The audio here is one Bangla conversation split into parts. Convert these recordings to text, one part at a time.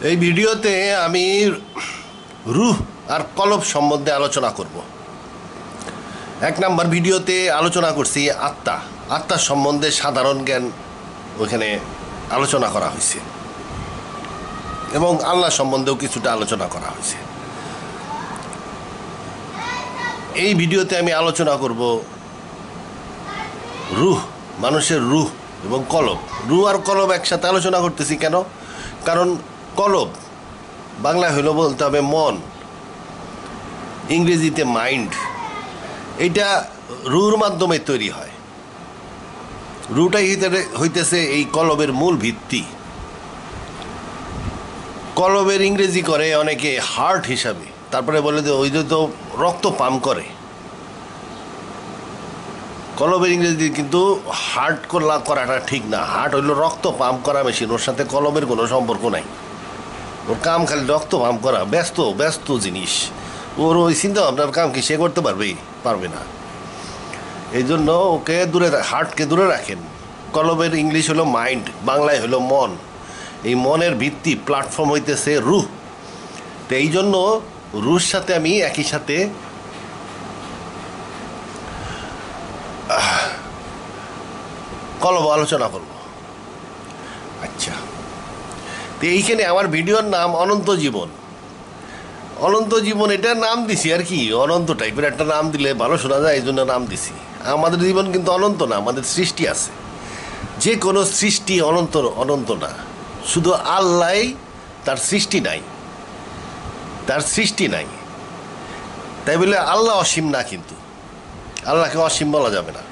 এই ভিডিওতে আমি রূহ আর কলব সম্বন্ধে আলোচনা করব। এক নাম্বার ভিডিওতে আলোচনা করছি আত্মার সম্বন্ধে সাধারণ জ্ঞান ওইখানে আলোচনা করা হয়েছে এবং আল্লাহ সম্বন্ধেও কিছুটা আলোচনা করা হয়েছে। এই ভিডিওতে আমি আলোচনা করব রূহ, মানুষের রূহ এবং কলব। রূহ আর কলব একসাথে আলোচনা করতেছি কেন? কারণ কলব বাংলা হইল বলতে হবে মন, ইংরেজিতে মাইন্ড। এইটা রুর মাধ্যমে তৈরি হয়। রুটাই হইতেছে এই কলবের মূল ভিত্তি। কলবের ইংরেজি করে অনেকে হার্ট হিসাবে, তারপরে বলে যে ওই যে তো রক্ত পাম্প করে। কলবের ইংরেজি কিন্তু হার্ট করাটা ঠিক না। হার্ট হইল রক্ত পাম্প করা মেশিন, ওর সাথে কলবের কোনো সম্পর্ক নাই। ওর কাম খালি রক্ত পাম্প করা, ব্যস্ত জিনিস। ওর ওই চিন্তা ভাবনার কাম কি সে করতে পারবে না। এই জন্য ওকে হার্টকে দূরে রাখেন। কলবের ইংলিশ হলো মাইন্ড, বাংলায় হলো মন। এই মনের ভিত্তি প্ল্যাটফর্ম হইতেছে রূহ। তো এই জন্য রূহর সাথে আমি একই সাথে কলব আলোচনা করব। আচ্ছা, তো এইখানে আমার ভিডিওর নাম অনন্ত জীবন। অনন্ত জীবন এটার নাম দিছি আর কি, অনন্ত টাইপের একটা নাম দিলে ভালো শোনা যায়, এই জন্য নাম দিছি। আমাদের জীবন কিন্তু অনন্ত না, আমাদের সৃষ্টি আছে। যে কোনো সৃষ্টি অনন্ত না, শুধু আল্লাহ তার সৃষ্টি নাই। তাই বলে আল্লাহ অসীম না, কিন্তু আল্লাহকে অসীম বলা যাবে না।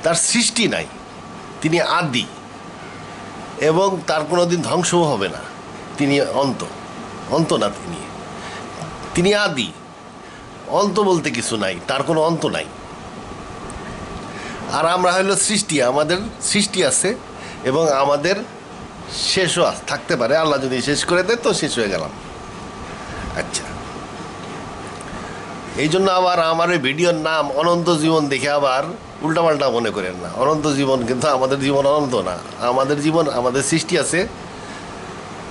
তার সৃষ্টি নাই, তিনি আদি এবং তার কোনো দিন ধ্বংসও হবে না। তিনি অন্ত না, তিনি আদি। অন্ত বলতে কিছু নাই, তার কোনো অন্ত নাই। আর আমরা হইল সৃষ্টি, আমাদের সৃষ্টি আছে এবং আমাদের শেষও থাকতে পারে। আল্লাহ যদি শেষ করে দেয় তো শেষ হয়ে গেলাম। আচ্ছা, এই জন্য আবার আমার এই ভিডিওর নাম অনন্ত জীবন দেখে আবার উল্টাপাল্টা মনে করেন না। অনন্ত জীবন কিন্তু আমাদের জীবন অনন্ত না। আমাদের জীবন, আমাদের সৃষ্টি আছে,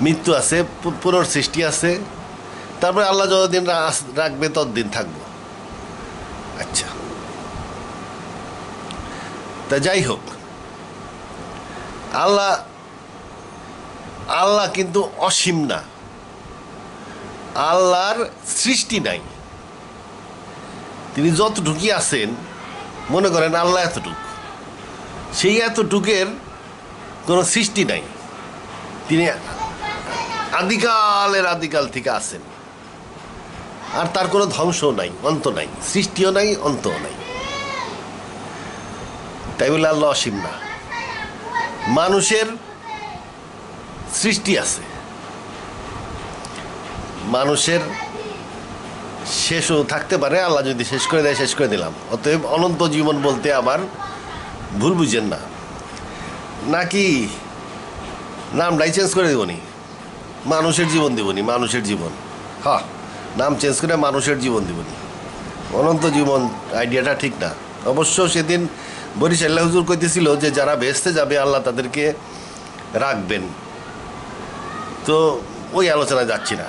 মৃত্যু আছে, পুনঃসৃষ্টি আছে, তারপরে আল্লাহ যতদিন রাখবে ততদিন থাকবো। আচ্ছা, তা যাই হোক, আল্লাহ কিন্তু অসীম না। আল্লাহর সৃষ্টি নাই। তিনি যতটুকুই আছেন, মনে করেন আল্লাহ এতটুক, সেই এতটুকের কোনো সৃষ্টি নাই। তিনি আদিকাল থেকে আছেন, আর তার কোনো ধ্বংসও নাই, অন্ত নাই, সৃষ্টিও নাই, অন্তও নাই। তাই বলে আল্লাহ অসীম না। মানুষের সৃষ্টি আছে, মানুষের শেষও থাকতে পারে। আল্লাহ যদি শেষ করে দেয়, শেষ করে দিলাম। অতএব অনন্ত জীবন বলতে আবার ভুল বুঝেন না। নাকি নামটাই চেঞ্জ করে দেবনি, মানুষের জীবন দেবনি, মানুষের জীবন। হ্যাঁ, নাম চেঞ্জ করে মানুষের জীবন দেবনি। অনন্ত জীবন আইডিয়াটা ঠিক না। অবশ্য সেদিন বরিশাল্লাহ হুজুর কইতেছিল যে যারা বেহেশতে যাবে আল্লাহ তাদেরকে রাখবেন। তো ওই আলোচনায় যাচ্ছি না।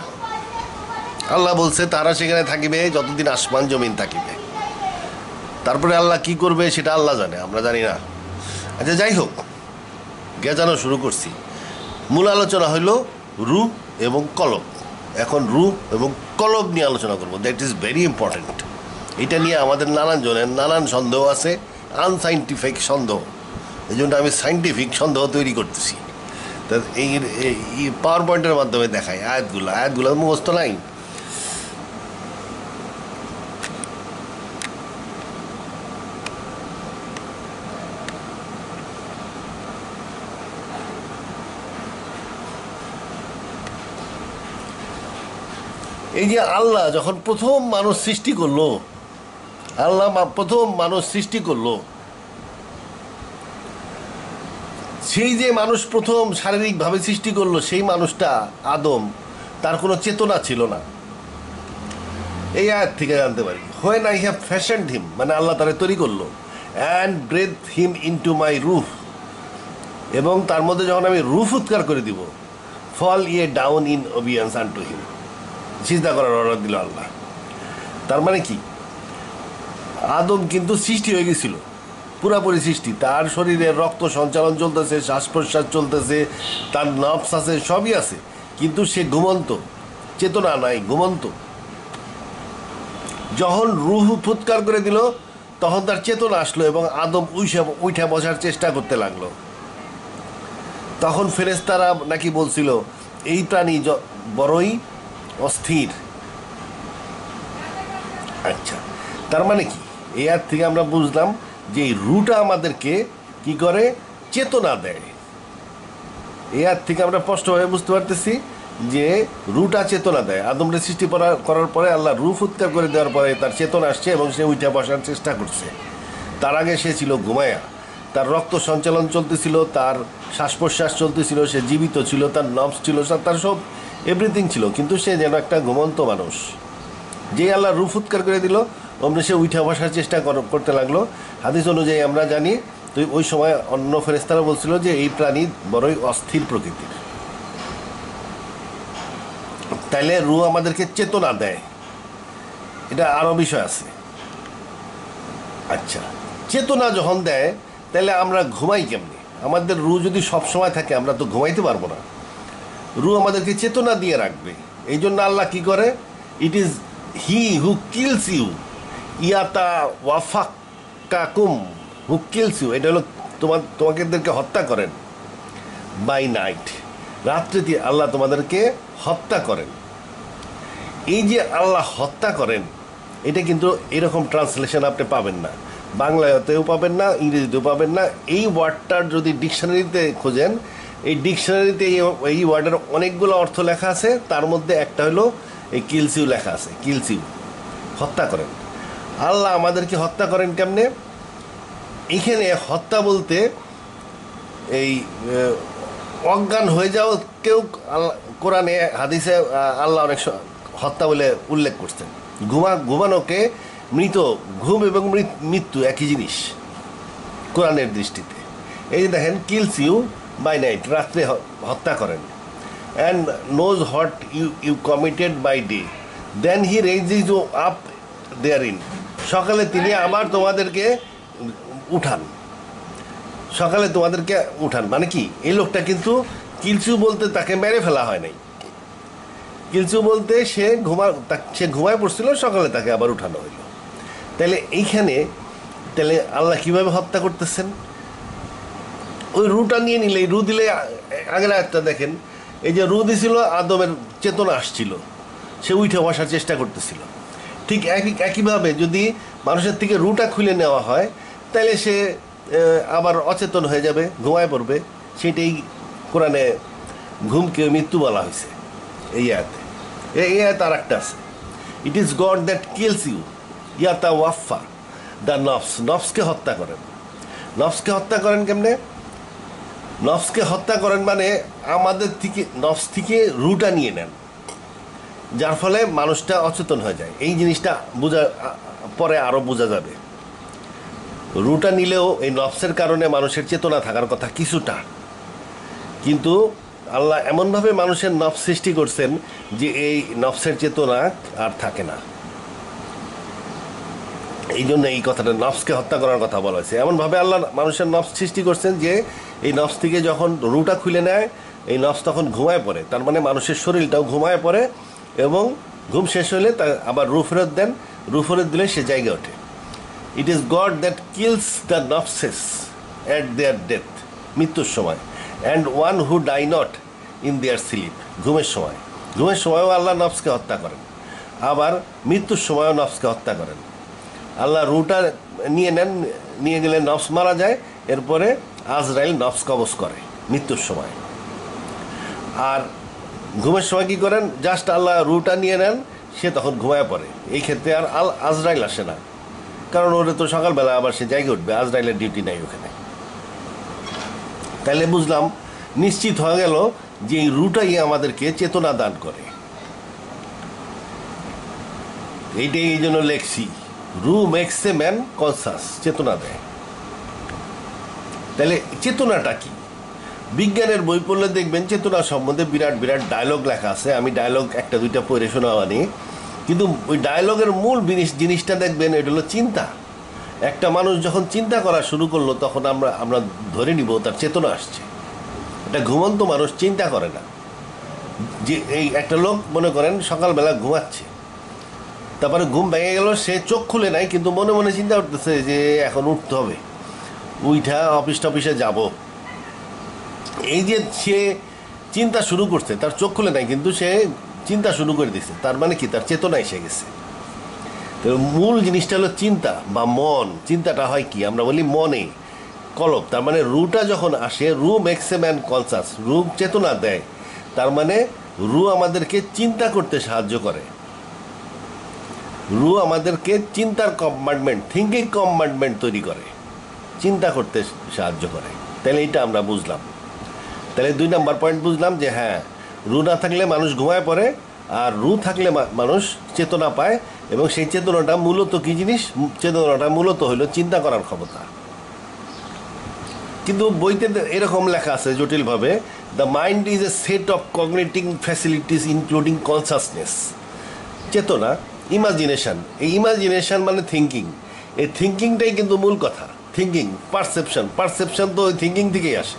আল্লাহ বলছে তারা সেখানে থাকিবে যতদিন আসমান জমিন থাকিবে। তারপরে আল্লাহ কি করবে সেটা আল্লাহ জানে, আমরা জানি না। আচ্ছা, যাই হোক, গেজানো শুরু করছি। মূল আলোচনা হইল রূহ এবং কলব। এখন রূহ এবং কলব নিয়ে আলোচনা করবো। That is very important. এটা নিয়ে আমাদের নানান সন্দেহ আছে, আনসাইন্টিফিক সন্দেহ। এই জন্য আমি সাইন্টিফিক সন্দেহ তৈরি করতেছি। তা এই পাওয়ার পয়েন্টের মাধ্যমে দেখাই আয়াতগুলো মুখস্থ নাই। এই যে আল্লাহ যখন প্রথম মানুষ সৃষ্টি করলো, সেই যে মানুষ প্রথম শারীরিকভাবে সৃষ্টি করলো, সেই মানুষটা আদম, তার কোনো চেতনা ছিল না। এই আয়াত থেকে জানতে পারি। When I have fashioned him, মানে আল্লাহ তারে তৈরি করলো, and breath him into my রুহ, এবং তার মধ্যে যখন আমি রুহ উৎকার করে দিব, ফল ইয়ে ডাউন ইন ওবিডিয়েন্স আনটু হিম, সিজদা করার অর্ডার দিল আল্লাহ। তার মানে কি, আদম কিন্তু সৃষ্টি হয়ে গেছিল, পুরাপুরি সৃষ্টি, তার শরীরে রক্ত সঞ্চালন চলতেছে, শ্বাস প্রশ্বাস চলতেছে, তার নফস আছে, সবই আছে, কিন্তু সে ঘুমন্ত, চেতনা নাই, ঘুমন্ত। যখন রুহ ফুৎকার করে দিল তখন তার চেতনা আসলো এবং আদম উঠে বসার চেষ্টা করতে লাগলো। তখন ফেরেশতারা নাকি বলছিল এই প্রাণী বড়ই অস্থির। আচ্ছা, তার মানে কি, এই আর থেকে আমরা বুঝলাম যে এই রুটা আমাদেরকে কি করে, চেতনা দেয়। এই আর থেকে আমরা স্পষ্টভাবে বুঝতে পারতেছি যে রুটা চেতনা দেয়। আদমরে সৃষ্টি করার পরে আল্লাহ রু ফুৎকার করে দেওয়ার পরে তার চেতনা আসছে এবং সে উঠে বসার চেষ্টা করছে। তার আগে সে ছিল ঘুমায়া, তার রক্ত সঞ্চালন চলতেছিল, তার শ্বাস প্রশ্বাস চলতেছিল, সে জীবিত ছিল, তার নবস ছিল, তার সব এভরিথিং ছিল, কিন্তু সে যেন একটা ঘুমন্ত মানুষ। যে আল্লাহ রু ফুৎকার করে দিল অমনি সে উঠে বসার চেষ্টা করতে লাগলো। হাদিস অনুযায়ী আমরা জানি, তো ওই সময় অন্য ফেরেশতারা বলছিল যে এই প্রাণী বড়ই অস্থির প্রকৃতির। তাইলে রু আমাদেরকে চেতনা দেয়, এটা আরও বিষয় আছে। আচ্ছা, চেতনা যখন দেয় তাহলে আমরা ঘুমাই কেমনি? আমাদের রু যদি সব সময় থাকে আমরা তো ঘুমাইতে পারবো না। রু আমাদেরকে চেতনা দিয়ে রাখবে, এই জন্য আল্লাহ কি করে, it is he who kills you ইয়াতা ওয়াফাক্কাকুম, হু কিলস ইউ, এটা হলো তোমাদেরকে হত্যা করেন বাই নাইট, রাত্রিতে আল্লাহ তোমাদেরকে হত্যা করেন। এই যে আল্লাহ হত্যা করেন, এটা কিন্তু এরকম ট্রান্সলেশন আপনি পাবেন না, বাংলাতেও পাবেন না, ইংরেজিতেও পাবেন না। এই ওয়ার্ডটার যদি ডিকশনারিতে খোঁজেন, এই ডিকশনারিতে এই ওয়ার্ডের অনেকগুলো অর্থ লেখা আছে, তার মধ্যে একটা হলো এই কিলসিউ লেখা আছে, কিলসিউ, হত্যা করেন। আল্লাহ আমাদেরকে হত্যা করেন কেমনে? এইখানে হত্যা বলতে এই অজ্ঞান হয়ে যাও কেউ, কোরআনে হাদিসে আল্লাহ অনেক হত্যা বলে উল্লেখ করছেন। ঘুমানোকে মৃত, ঘুম এবং মৃত্যু একই জিনিস কোরআনের দৃষ্টিতে। এই যে দেখেন, কিলস ইউ বাই নাইট, রাত্রে হত্যা করেন। And knows what you committed by day, then he raises you up there in, সকালে তিনি আবার তোমাদেরকে উঠান, সকালে তোমাদেরকে উঠান। মানে কি, এই লোকটা কিন্তু কিলসু বলতে তাকে মেরে ফেলা হয় নাই, কিলসু বলতে সে ঘুমায় পড়ছিল, সকালে তাকে আবার উঠানো হইল। তাহলে এইখানে তাহলে আল্লাহ কিভাবে হত্যা করতেছেন? ওই রুটা নিয়ে নিলে, রু দিলে, আগের একটা দেখেন, এই যে রু দিছিল, আদমের চেতনা আসছিল, সে উঠে বসার চেষ্টা করতেছিল। ঠিক একইভাবে যদি মানুষের থেকে রুটা খুলে নেওয়া হয় তাহলে সে আবার অচেতন হয়ে যাবে, ঘুমায় পড়বে। সেটাই কোরআনে ঘুমকে মৃত্যু বলা হয়েছে এই আয়াতে। এই আয়াত আর একটা আছে, it is God that kills you ইয়াতা ওয়াফা দ্য নফস, নফসকে হত্যা করেন। নফসকে হত্যা করেন কেমনে? নফসকে হত্যা করেন মানে আমাদের থেকে, নফস থেকে রুটা নিয়ে নেন, যার ফলে মানুষটা অচেতন হয়ে যায়। এই জিনিসটা পরে আরও বোঝা যাবে। রুটা নিলেও এই নফসের কারণে মানুষের চেতনা থাকার কথা কিছুটা, কিন্তু আল্লাহ এমনভাবে মানুষের নফস সৃষ্টি করছেন যে এই নফসের চেতনা আর থাকে না। এই জন্য এই কথাটা নফসকে হত্যা করার কথা বলা হয়েছে। এমনভাবে আল্লাহ মানুষের নফস সৃষ্টি করছেন যে এই নফস থেকে যখন রুটা খুলে নেয়, এই নফস তখন ঘুমায় পড়ে। তার মানে মানুষের শরীরটাও ঘুমায় পড়ে এবং ঘুম শেষ হলে তা আবার রু ফেরত দেন, রু ফেরত দিলে সে জায়গা ওঠে। It is God that kills the নফসেস অ্যাট দেয়ার ডেথ, মৃত্যুর সময়, and one who die not in their sleep, ঘুমের সময়। ঘুমের সময়ও আল্লাহ নফসকে হত্যা করেন, আবার মৃত্যুর সময়ও নফসকে হত্যা করেন। আল্লাহ রুটা নিয়ে নেন, নিয়ে গেলে নফস মারা যায়, এরপরে আজরাইল নফস কবজ করে মৃত্যুর সময়। আর ঘুমের সময় কী করেন? জাস্ট আল্লাহ রুটা নিয়ে নেন, সে তখন ঘুমায় পড়ে। এই ক্ষেত্রে আর আজরাইল আসে না, কারণ ওরে তো সকালবেলা আবার সে জায়গায় উঠবে, আজরাইলের ডিউটি নাই ওখানে। তাইলে বুঝলাম, নিশ্চিত হয়ে গেল যে এই রুটাই আমাদেরকে চেতনা দান করে। এইটাই এই জন্য লেখছি, রু মেক্স এ ম্যান কনসাস, চেতনা দেয়। তাহলে চেতনাটা কি? বিজ্ঞানের বই পড়লে দেখবেন চেতনা সম্বন্ধে বিরাট বিরাট ডায়লগ লেখা আছে। আমি ডায়লগ একটা দুইটা পড়ে শোনাবানি, কিন্তু ওই ডায়লগের মূল জিনিসটা দেখবেন এটা হলো চিন্তা। একটা মানুষ যখন চিন্তা করা শুরু করলো তখন আমরা আমরা ধরে নিব তার চেতনা আসছে। একটা ঘুমন্ত মানুষ চিন্তা করে না। যে এই একটা লোক মনে করেন সকালবেলা ঘুমাচ্ছে, তারপরে ঘুম ভেঙে গেল, সে চোখ খুলে নাই কিন্তু মনে মনে চিন্তা করতেছে যে এখন উঠতে হবে, উইঠা অফিস টফিসে যাব। এই যে সে চিন্তা শুরু করছে, তার চোখ খুলে নাই কিন্তু সে চিন্তা শুরু করে দিছে, তার মানে কি তার চেতনা এসে গেছে। তো মূল জিনিসটা হলো চিন্তা বা মন। চিন্তাটা হয় কি আমরা বলি মনে কলব, তার মানে রুটা যখন আসে, রু মেক্স এ ম্যান কনসাস, রু চেতনা দেয়, তার মানে রু আমাদেরকে চিন্তা করতে সাহায্য করে। রু আমাদেরকে চিন্তার কম্পার্টমেন্ট, থিঙ্কিং কম্পার্টমেন্ট তৈরি করে, চিন্তা করতে সাহায্য করে। তাহলে এইটা আমরা বুঝলাম। তাহলে 2 নম্বর পয়েন্ট বুঝলাম যে হ্যাঁ, রু না থাকলে মানুষ ঘুমায় পড়ে, আর রু থাকলে মানুষ চেতনা পায়। এবং সেই চেতনাটা মূলত কি জিনিস? চেতনাটা মূলত হলো চিন্তা করার ক্ষমতা। কিন্তু বইতে এরকম লেখা আছে জটিলভাবে, the mind is a set of cognitive facilities including consciousness. চেতনা, ইমাজিনেশন, এই ইমাজিনেশন মানে থিঙ্কিং, এই থিঙ্কিংটাই কিন্তু মূল কথা। থিঙ্কিং, পারসেপশন, পারসেপশন তো ওই থিঙ্কিং থেকেই আসে।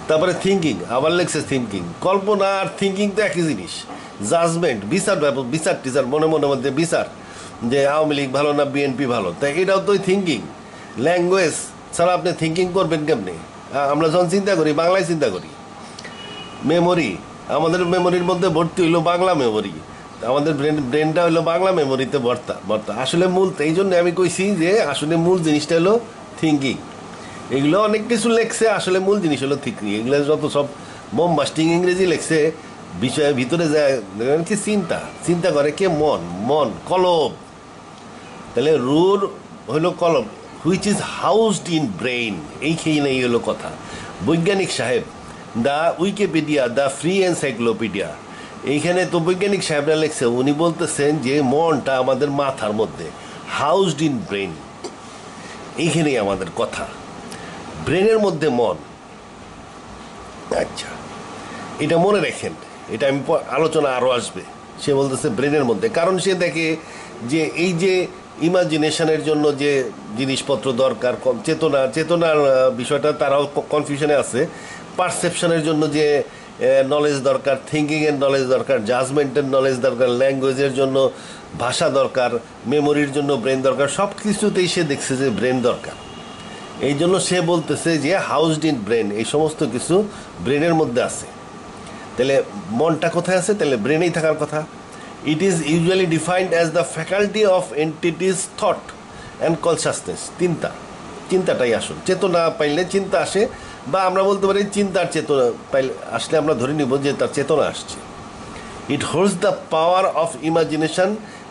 তারপরে থিঙ্কিং, আবার লেগছে থিঙ্কিং। কল্পনা আর থিঙ্কিং তো একই জিনিস। জাজমেন্ট, বিচার, বিচার টিচার, মনে মনে মধ্যে বিচার যে আওয়ামী লীগ ভালো না বিএনপি ভালো, তাই এটাও তো থিঙ্কিং। ল্যাঙ্গুয়েজ ছাড়া আপনি থিঙ্কিং করবেন কেমনি? আমরা যখন চিন্তা করি বাংলায় চিন্তা করি। মেমোরি, আমাদের মেমোরির মধ্যে ভর্তি হইলো বাংলা মেমোরি, আমাদের ব্রেনটা হইলো বাংলা মেমোরিতে ভর্তা। আসলে মূল, এই জন্য আমি কইছি যে আসলে মূল জিনিসটা হলো থিঙ্কিং। এগুলো অনেক কিছু লেখছে, আসলে মূল জিনিস হলো থিঙ্কিং। এগুলো যত সব বোমবাস্টিং ইংরেজি লেখছে, বিষয়ের ভিতরে যায় কি চিন্তা, চিন্তা করে কে? মন, মন কলব। তাহলে রুর হইলো কলব, which is housed in brain. এইখানেই হলো কথা। বৈজ্ঞানিক সাহেব, the Wikipedia, the free encyclopedia, এইখানে তো বৈজ্ঞানিক সাহেবরা লেখছে, উনি বলতেছেন যে মনটা আমাদের মাথার মধ্যে, হাউসড ইন ব্রেইন। এইখানেই আমাদের কথা, ব্রেনের মধ্যে মন। আচ্ছা, এটা মনে রাখেন, এটা আমি আলোচনা আরও আসবে। সে বলতেছে ব্রেনের মধ্যে, কারণ সে দেখে যে এই যে ইমাজিনেশনের জন্য যে জিনিসপত্র দরকার, চেতনার বিষয়টা তারাও কনফিউশনে আছে। পারসেপশনের জন্য যে নলেজ দরকার, থিঙ্কিংয়ের নলেজ দরকার, জাজমেন্টের নলেজ দরকার, ল্যাঙ্গুয়েজের জন্য ভাষা দরকার, মেমোরির জন্য ব্রেন দরকার, সব কিছুতেই সে দেখছে যে ব্রেন দরকার। এই জন্য সে বলতেছে যে হাউসড ইন ব্রেন, এই সমস্ত কিছু ব্রেনের মধ্যে আছে। তাহলে মনটা কোথায় আছে? তাহলে ব্রেনেই থাকার কথা। It is usually defined as the faculty of entities thought and consciousness. চিন্তাটাই আসল। চেতনা পাইলে চিন্তা আসে, বা আমরা বলতে পারি চিন্তার চেতনা পাইলে আসলে আমরা ধরে নিব যে তার চেতনা আসছে। It holds the power of imagination,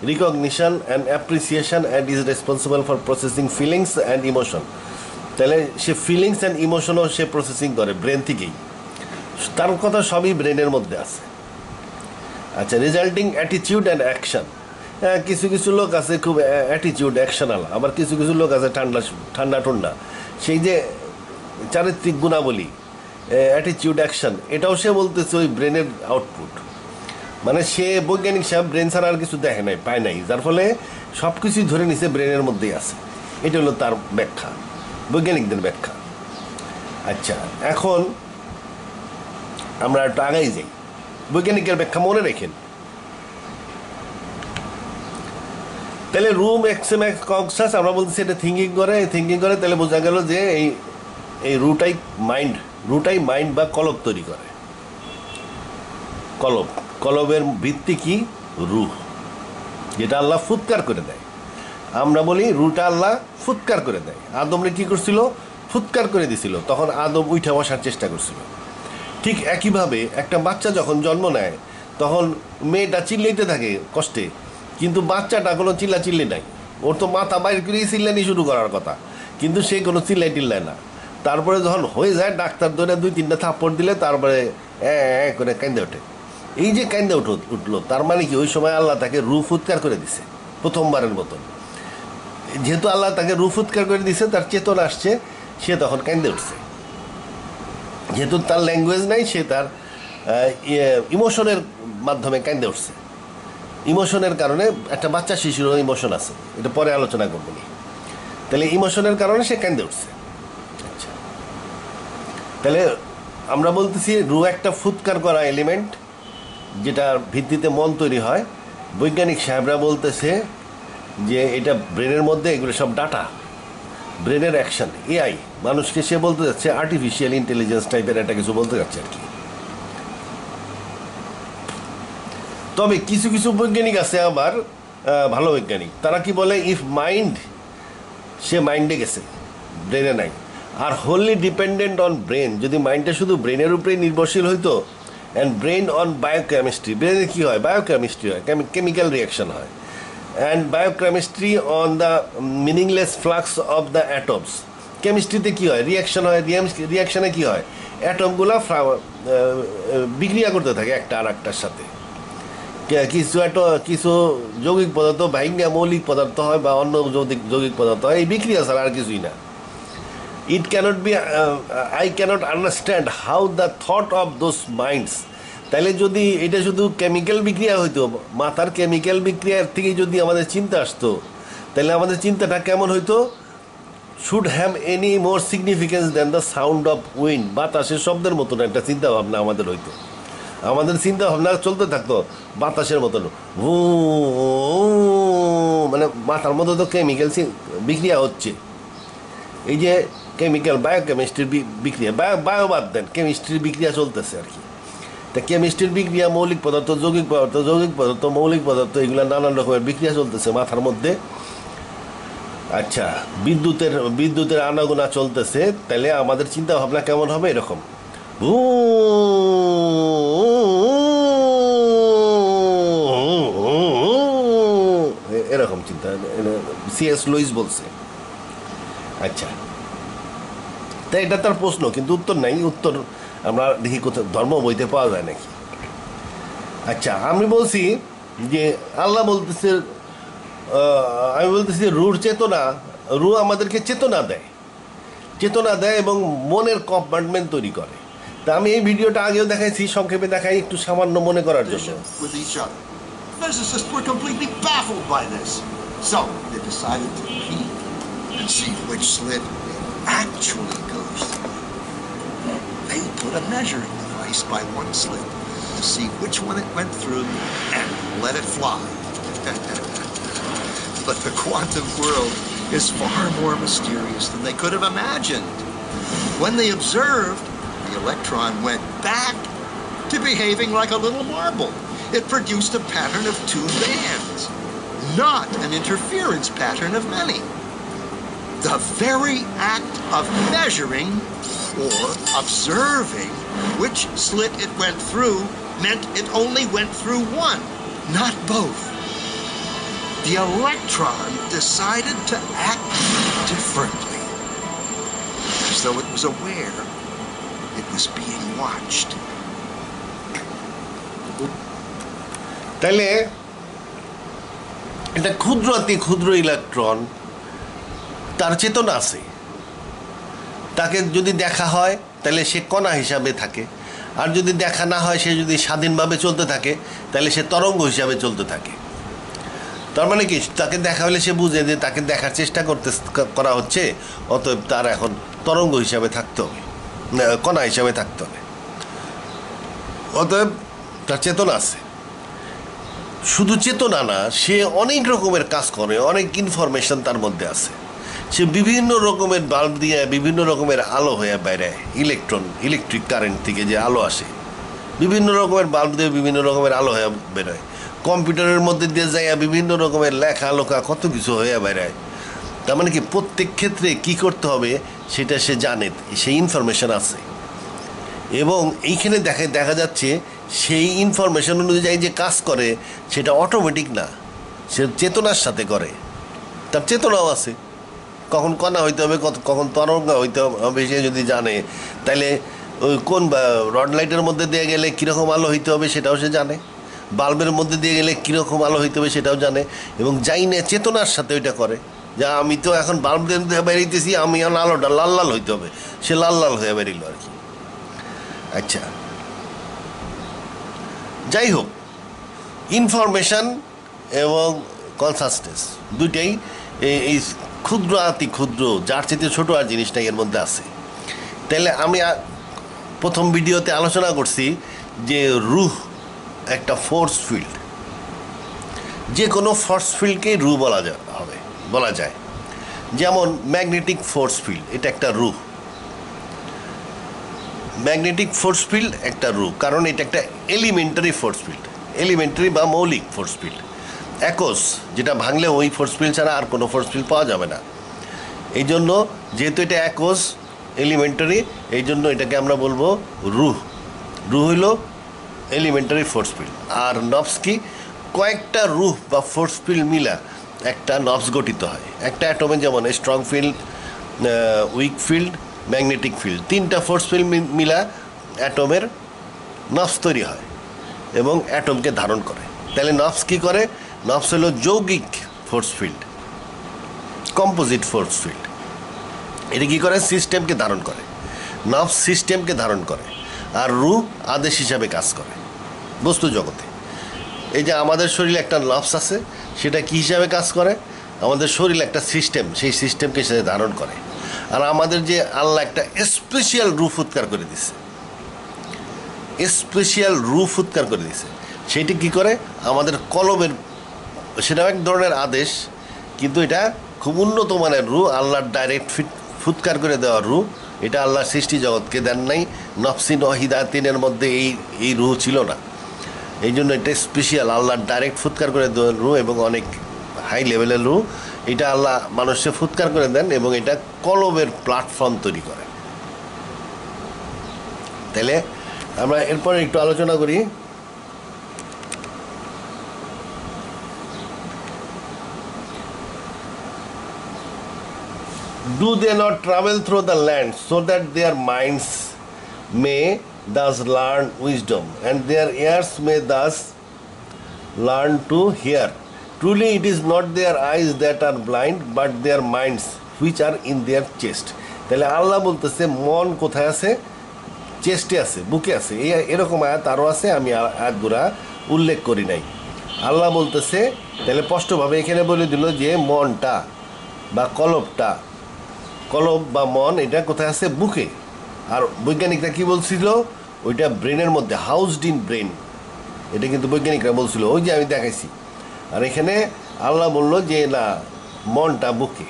recognition and appreciation and is responsible for processing feelings and emotion. তাহলে সে ফিলিংস অ্যান্ড ইমোশনও সে প্রসেসিং করে ব্রেন থেকেই। তার কথা সবই ব্রেনের মধ্যে আছে। আচ্ছা, রেজাল্টিং অ্যাটিটিউড অ্যান্ড অ্যাকশন। হ্যাঁ, কিছু কিছু লোক আছে খুব অ্যাটিটিউড অ্যাকশনাল, আবার কিছু কিছু লোক আছে ঠান্ডা ঠান্ডা। সেই যে চারিত্রিক গুণাবলী, অ্যাটিটিউড অ্যাকশন, এটাও সে বলতেছে ওই ব্রেনের আউটপুট। মানে সে বৈজ্ঞানিক সাহেব ব্রেন ছাড়া আর কিছু দেখে নাই, পায় নাই, যার ফলে সব কিছুই ধরে নিছে ব্রেনের মধ্যেই আছে। এটা হলো তার ব্যাখ্যা, বৈজ্ঞানিকদের ব্যাখ্যা। আচ্ছা, এখন আমরা একটু আগাই যাই। বৈজ্ঞানিকের ব্যাখ্যা মনে রেখেন। তাহলে রুম এক্সএমএক্স কনসাস, আমরা বলতেছি এটা থিঙ্কিং করে, তাহলে বোঝা গেল যে এই রুটাই মাইন্ড বা কলব তৈরি করে। কলবের ভিত্তি কি? রুহ, যেটা আল্লাহ ফুৎকার করে দেয়। আমরা বলি রুটা আল্লাহ ফুৎকার করে দেয়। আদমরে কি করছিল? ফুৎকার করে দিছিল, তখন আদম উঠে বসার চেষ্টা করছিল। ঠিক একইভাবে একটা বাচ্চা যখন জন্ম নেয়, তখন মেয়েটা চিল্লাইতে থাকে কষ্টে, কিন্তু বাচ্চাটা কোনো চিল্লাচিল্লি নাই। ওর তো মাথা বাইর করেই চিল্লানি শুরু করার কথা, কিন্তু সে কোনো চিল্লায় না। তারপরে যখন হয়ে যায়, ডাক্তার ধরে 2-3টা থাপ্পড় দিলে তারপরে করে কান্দে ওঠে। এই যে কান্দে উঠলো, তার মানে কি ওই সময় আল্লাহ তাকে রূহ ফুৎকার করে দিছে প্রথমবারের মতন। যেহেতু আল্লাহ তাকে রূহ ফুৎকার করে দিছে, তার চেতনা আসছে, সে তখন কান্দে উঠছে। যেহেতু তার ল্যাঙ্গুয়েজ নাই, সে তার ইমোশনের মাধ্যমে কান্দে উঠছে। ইমোশনের কারণে একটা বাচ্চা শিশুরও ইমোশন আছে, এটা পরে আলোচনা করবো নি। তাহলে ইমোশনের কারণে সে কান্দে উঠছে। আচ্ছা, তাহলে আমরা বলতেছি রু একটা ফুৎকার করা এলিমেন্ট, যেটার ভিত্তিতে মন তৈরি হয়। বৈজ্ঞানিক সাহেবরা বলতেছে যে এটা ব্রেনের মধ্যে, এগুলো সব ডাটা, ব্রেনের অ্যাকশন, এআই। মানুষকে সে বলতে যাচ্ছে আর্টিফিশিয়াল ইন্টেলিজেন্স টাইপের একটা কিছু বলতে যাচ্ছে আর কি। তবে কিছু কিছু বৈজ্ঞানিক আছে আবার ভালো বৈজ্ঞানিক, তারা কি বলে, ইফ মাইন্ড, সে মাইন্ডে গেছে, ব্রেনে নাই, আর হোললি ডিপেন্ডেন্ট অন ব্রেন, যদি মাইন্ডটা শুধু ব্রেনের উপরেই নির্ভরশীল হইতো, অ্যান্ড ব্রেন অন বায়োকেমিস্ট্রি, ব্রেনে কী হয়, বায়োকেমিস্ট্রি হয়, কেমিক্যাল রিয়াকশন হয়, and biochemistry on the meaningless flux of the atoms, কেমিস্ট্রিতে কী হয়, রিয়াকশন হয়, রিয়াকশনে কী হয়, অ্যাটমগুলো বিক্রিয়া করতে থাকে একটা আর একটার সাথে, কিছু যৌগিক পদার্থ ভাইঙ্গা মৌলিক পদার্থ হয় বা অন্য যৌগিক পদার্থ হয়, এই বিক্রিয়া ছাড়া আর কিছুই না। It can't be, I can't understand how the thought of those minds. তাহলে যদি এটা শুধু কেমিক্যাল বিক্রিয়া হইতো, মাথার কেমিক্যাল বিক্রিয়ার থেকে যদি আমাদের চিন্তা আসতো, তাহলে আমাদের চিন্তাটা কেমন হইতো, should have any more significance than the sound of wind, বাতাসের শব্দের মতন একটা চিন্তা ভাবনা আমাদের হইতো। আমাদের চিন্তা ভাবনা চলতে থাকতো বাতাসের মতন, মানে মাথার মধ্যে তো কেমিক্যাল বিক্রিয়া হচ্ছে। এই যে কেমিক্যাল বায়োকেমিস্ট্রির বিক্রিয়া, বায়োবাদ দেন, কেমিস্ট্রির বিক্রিয়া চলতেছে আর কি। তা কেমিস্ট্রির বিক্রিয়া, মৌলিক পদার্থ, যৌগিক পদার্থ, মৌলিক পদার্থ, এগুলো নানান রকমের বিক্রিয়া চলতেছে মাথার মধ্যে। আচ্ছা, বিদ্যুতের আনাগোনা চলতেছে, তাহলে আমাদের চিন্তা ভাবনা কেমন হবে, এরকম এরকম চিন্তা, সিএস লুইস বলছে। আচ্ছা, তাই এটা তার প্রশ্ন, কিন্তু উত্তর নাই। উত্তর আমরা দেখি কোথাও ধর্ম বইতে পাওয়া যায় নাকি। আচ্ছা, আমি বলছি যে আল্লাহ বলতেছে, আমি বলতেছি রুর চেতনা, রু আমাদেরকে চেতনা দেয় এবং মনের কম্পার্টমেন্ট তৈরি করে। তা আমি এই ভিডিওটা আগেও দেখাইছি, সংক্ষেপে দেখাই একটু সামান্য মনে করার জন্য। Physicists were completely baffled by this, so they decided to peek and see which slit it actually goes through. They put a measuring device by one slit to see which one it went through and let it fly. But the quantum world is far more mysterious than they could have imagined. When they observed, the electron went back to behaving like a little marble. It produced a pattern of two bands, not an interference pattern of many. The very act of measuring or observing which slit it went through meant it only went through one, not both. The electron decided to act differently, as though it was aware it was being watched. তাহলে এটা ক্ষুদ্র অতি ক্ষুদ্র ইলেকট্রন, তার চেতনা আছে। তাকে যদি দেখা হয় তাহলে সে কণা হিসাবে থাকে, আর যদি দেখা না হয়, সে যদি স্বাধীনভাবে চলতে থাকে, তাহলে সে তরঙ্গ হিসাবে চলতে থাকে। তার মানে কি, তাকে দেখা হলে সে বুঝে যে তাকে দেখার চেষ্টা করা হচ্ছে, অতএব তার এখন তরঙ্গ হিসাবে থাকতে হবে, কণা হিসাবে থাকতে হবে। অতএব তার চেতনা আছে। শুধু চেতনা না, সে অনেক রকমের কাজ করে, অনেক ইনফরমেশন তার মধ্যে আছে। সে বিভিন্ন রকমের বাল্ব দিয়ে বিভিন্ন রকমের আলো হয়ে বেরোয়, ইলেকট্রিক কারেন্ট থেকে যে আলো আসে, বিভিন্ন রকমের বাল্ব দিয়ে বিভিন্ন রকমের আলো হয়ে বেরোয়। কম্পিউটারের মধ্যে দিয়ে যায় বিভিন্ন রকমের লেখা লোকা কত কিছু হয়ে বেরোয়। তার মানে কি, প্রত্যেক ক্ষেত্রে কি করতে হবে সেটা সে জানে, সেই ইনফরমেশন আছে। এবং এইখানে দেখা যাচ্ছে সেই ইনফরমেশন অনুযায়ী যে কাজ করে সেটা অটোমেটিক না, সে চেতনার সাথে করে, তার চেতনাও আছে। কখন কণা হইতে হবে, কখন তরঙ্গ হইতে হবে সে যদি জানে, তাহলে ওই কোন রড লাইটের মধ্যে দিয়ে গেলে কীরকম আলো হইতে হবে সেটাও সে জানে, বাল্বের মধ্যে দিয়ে গেলে কীরকম আলো হইতে হবে সেটাও জানে, এবং যাই না চেতনার সাথে ওইটা করে। যা আমি তো এখন বাল্ব দিয়ে বেরিয়েতেছি, আমি এখন আলোটা লাল লাল হইতে হবে, সে লাল লাল হয়ে বেরিল আর কি। আচ্ছা, যাই হোক, ইনফরমেশন এবং কনসাসনেস দুইটাই এই ক্ষুদ্র অতি ক্ষুদ্র, যার চেয়ে ছোটো আর জিনিসটা এর মধ্যে আছে। তাহলে আমি প্রথম ভিডিওতে আলোচনা করছি যে রুহ একটা ফোর্স ফিল্ড, যে কোনো ফোর্স ফিল্ডকেই রুহ বলা যায়। যেমন ম্যাগনেটিক ফোর্স ফিল্ড, এটা একটা রুহ। ম্যাগনেটিক ফোর্স ফিল্ড একটা রুহ, কারণ এটা একটা এলিমেন্টারি ফোর্স ফিল্ড, এলিমেন্টারি বা মৌলিক ফোর্স ফিল্ড। একস, যেটা ভাঙলে ওই ফোর্স ফিল্ড ছাড়া আর কোনো ফোর্স ফিল্ড পাওয়া যাবে না। এই জন্য যেহেতু এটা একস এলিমেন্টারি, এই জন্য এটাকে আমরা বলবো রুহ। রুহ হইল এলিমেন্টারি ফোর্স ফিল্ড। আর নবস কি? কয়েকটা রুহ বা ফোর্স ফিল্ড মিলা একটা নবস গঠিত হয়। একটা অ্যাটমে যেমন strong field, week field, magnetic field, তিনটা ফোর্স ফিল্ড মিলা অ্যাটমের নবস তৈরি হয় এবং অ্যাটমকে ধারণ করে। তাহলে নবস কী করে? নবস হলো যৌগিক force field, composite force field. এটা কী করে? সিস্টেমকে ধারণ করে। নবস সিস্টেমকে ধারণ করে, আর রুহ আদেশ হিসাবে কাজ করে বস্তু জগতে। এই যে আমাদের শরীরে একটা নবস আছে, সেটা কী হিসাবে কাজ করে? আমাদের শরীরে একটা সিস্টেম, সেই সিস্টেমকে সে ধারণ করে। আর আমাদের যে আল্লাহ একটা স্পেশাল রুহ ফুৎকার করে দিছে, স্পেশাল রুহ ফুৎকার করে দিছে, সেইটি কী করে? আমাদের কলমের, সেটাও এক ধরনের আদেশ, কিন্তু এটা খুব উন্নত মানের রুহ, আল্লাহর ডাইরেক্ট ফুৎকার করে দেওয়া রুহ। এটা আল্লাহর সৃষ্টি জগৎকে দেন নাই। নফসিন ও হিদায়াতিনের মধ্যে এই রুহ ছিল না। এই জন্য এটা স্পেশাল, আল্লাহর ডাইরেক্ট ফুৎকার করে দেওয়া রুহ এবং অনেক হাই লেভেলের রুহ। এটা আল্লাহ মানুষকে ফুৎকার করে দেন এবং এটা কলমের প্ল্যাটফর্ম তৈরি করে। তাহলে আমরা এরপরে একটু আলোচনা করি। Do they not travel through the land so that their minds may thus learn wisdom, and their ears may thus learn to hear? Truly it is not their eyes that are blind, but their minds which are in their chest. তাহলে আল্লাহ বলতেছে মন কোথায় আছে? চেস্টে আছে, বুকে আছে। এরকম আয়াত আরও আছে, আমি আয়াতগুলা উল্লেখ করি নাই। আল্লাহ বলতেছে, তাহলে স্পষ্টভাবে এখানে বলে দিল যে মনটা বা কলব বা মন এটা কোথায় আছে? বুকে। আর বৈজ্ঞানিকরা কি বলছিল? ওইটা ব্রেনের মধ্যে, হাউসড ইন ব্রেন। এটা কিন্তু বৈজ্ঞানিকরা বলছিল, ওই যে আমি দেখাইছি। আর এখানে আল্লাহ বলল যে না, মনটা বুকে।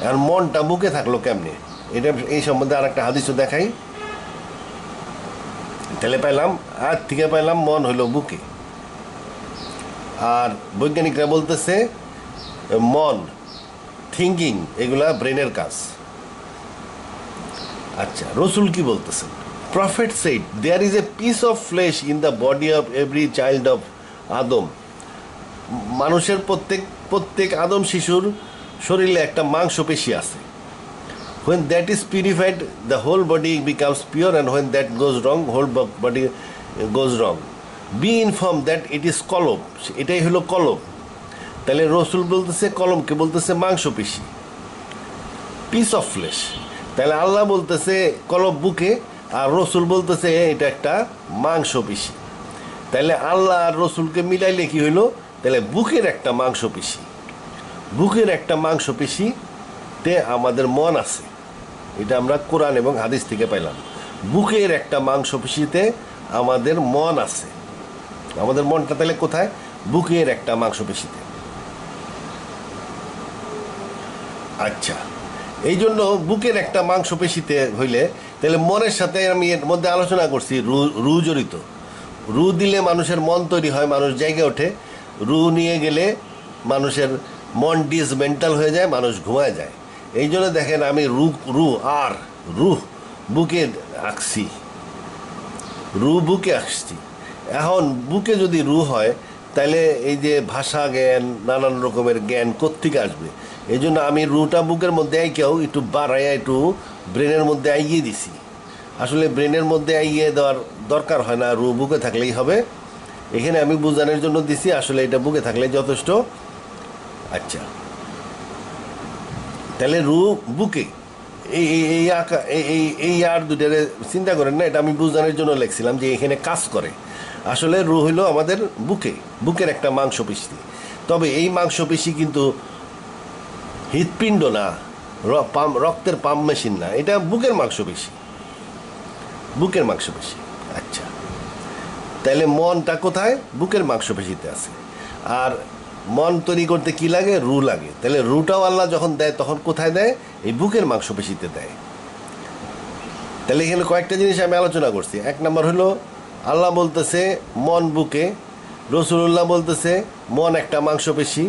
আর মনটা বুকে থাকলো কেমনে? এটা এই সম্বন্ধে আর একটা হাদিসও দেখাই। তাহলে পাইলাম, আজ থেকে পাইলাম মন হইল বুকে। আর বৈজ্ঞানিকরা বলতেছে মন, থিঙ্কিং, এগুলা ব্রেনের কাজ। আচ্ছা, রসুল কি বলতেছেন? Prophet said, there is a piece of flesh in the body of every child of Adam. মানুষের প্রত্যেক আদম শিশুর শরীরে একটা মাংসপেশি আছে। when that is purified, the whole body becomes pure, and when that goes wrong, whole body goes wrong. Be informed that it is কলব, এটাই হলো কলব। তাহলে রসুল বলতেছে কলমকে বলতেছে মাংসপেশি, পিস অফ ফ্লেশ। তাহলে আল্লাহ বলতেছে কলব বুকে, আর রসুল বলতেছে এটা একটা মাংসপেশি। তাহলে আল্লাহ আর রসুলকে মিলাইলে কি হইলো? তাহলে বুকের একটা মাংসপেশি, বুকের একটা মাংসপেশিতে আমাদের মন আছে। এটা আমরা কোরআন এবং হাদিস থেকে পাইলাম। বুকের একটা মাংসপেশিতে আমাদের মন আছে। আমাদের মনটা তাহলে কোথায়? বুকের একটা মাংসপেশিতে। আচ্ছা, এই জন্য বুকের একটা মাংসপেশিতে হইলে তাহলে মনের সাথে আমি এর মধ্যে আলোচনা করছি রু জড়িত। রু দিলে মানুষের মন তৈরি হয়, মানুষ জায়গায় ওঠে। রু নিয়ে গেলে মানুষের মন ডিসমেন্টাল হয়ে যায়, মানুষ ঘুমায় যায়। এই জন্য দেখেন আমি রুহ বুকে আঁকছি, রু বুকে আঁকছি। এখন বুকে যদি রু হয়, তাহলে এই যে ভাষা জ্ঞান, নানান রকমের জ্ঞান কোত্থেকে আসবে? এই জন্য আমি রুটা বুকের মধ্যে আইকেও একটু বাড়াইয়া একটু ব্রেনের মধ্যে আইয়ে দিছি। আসলে ব্রেনের মধ্যে আইয়ে দেওয়ার দরকার হয় না, রু বুকে থাকলেই হবে। এখানে আমি বোঝানোর জন্য দিছি, আসলে এটা বুকে থাকলে যথেষ্ট। আচ্ছা, তাহলে রু বুকে, এই আঁকা এই আর দুটারে চিন্তা করেন না, এটা আমি বোঝানোর জন্য লিখছিলাম যে এখানে কাজ করে। আসলে রু হইল আমাদের বুকের একটা মাংসপেশি। তবে এই মাংসপেশি কিন্তু হৃৎপিণ্ড না, রক্তের পাম্প মেশিন না, এটা বুকের মাংসপেশি। আচ্ছা, তাহলে মনটা কোথায়? বুকের মাংসপেশিতে আছে। আর মন তৈরি করতে কি লাগে? রু লাগে। তাহলে রুটাও আল্লাহ যখন দেয় তখন কোথায় দেয়? এই বুকের মাংসপেশিতে দেয়। তাহলে এখানে কয়েকটা জিনিস আমি আলোচনা করছি। এক নম্বর হলো আল্লাহ বলতেছে মন বুকে, রসুল্লাহ বলতেছে মন একটা মাংসপেশি।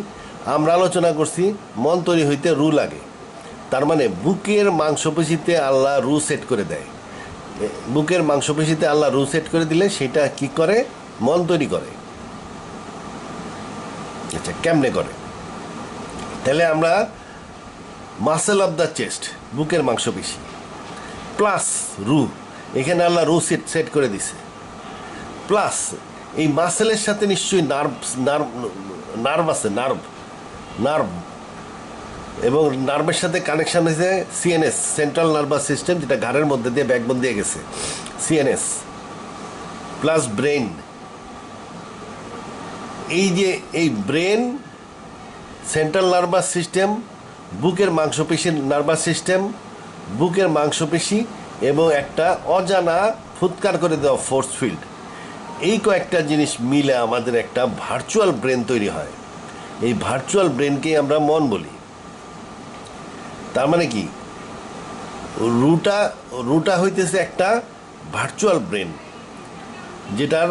আমরা আলোচনা করছি মন তৈরি হইতে রু লাগে। তার মানে বুকের মাংসপেশিতে আল্লাহ রু সেট করে দেয়। বুকের মাংসপেশিতে আল্লাহ রু সেট করে দিলে সেটা কি করে? মন তৈরি করে। আচ্ছা, কেমনে করে? তাহলে আমরা মাসেল অফ দ্য চেস্ট, বুকের মাংসপেশি প্লাস রু, এখানে আল্লাহ রু সেট করে দিছে। প্লাস এই মাসেলের সাথে নিশ্চয়ই নার্ভ আছে, নার্ভ এবং নার্ভের সাথে কানেকশন হয়েছে সিএনএস, সেন্ট্রাল নার্ভাস সিস্টেম, যেটা ঘাড়ের মধ্যে দিয়ে ব্যাকবোন দিয়ে গেছে, সিএনএস প্লাস ব্রেন। এই যে এই ব্রেন, সেন্ট্রাল নার্ভাস সিস্টেম, বুকের মাংসপেশির নার্ভাস সিস্টেম, বুকের মাংসপেশি এবং একটা অজানা ফুৎকার করে দেওয়া ফোর্স ফিল্ড, এই কয়েকটা জিনিস মিলে আমাদের একটা ভার্চুয়াল ব্রেন তৈরি হয়। এই ভার্চুয়াল ব্রেনকেই আমরা মন বলি। তার মানে কি? রুটা হইতেছে একটা ভার্চুয়াল ব্রেন, যেটার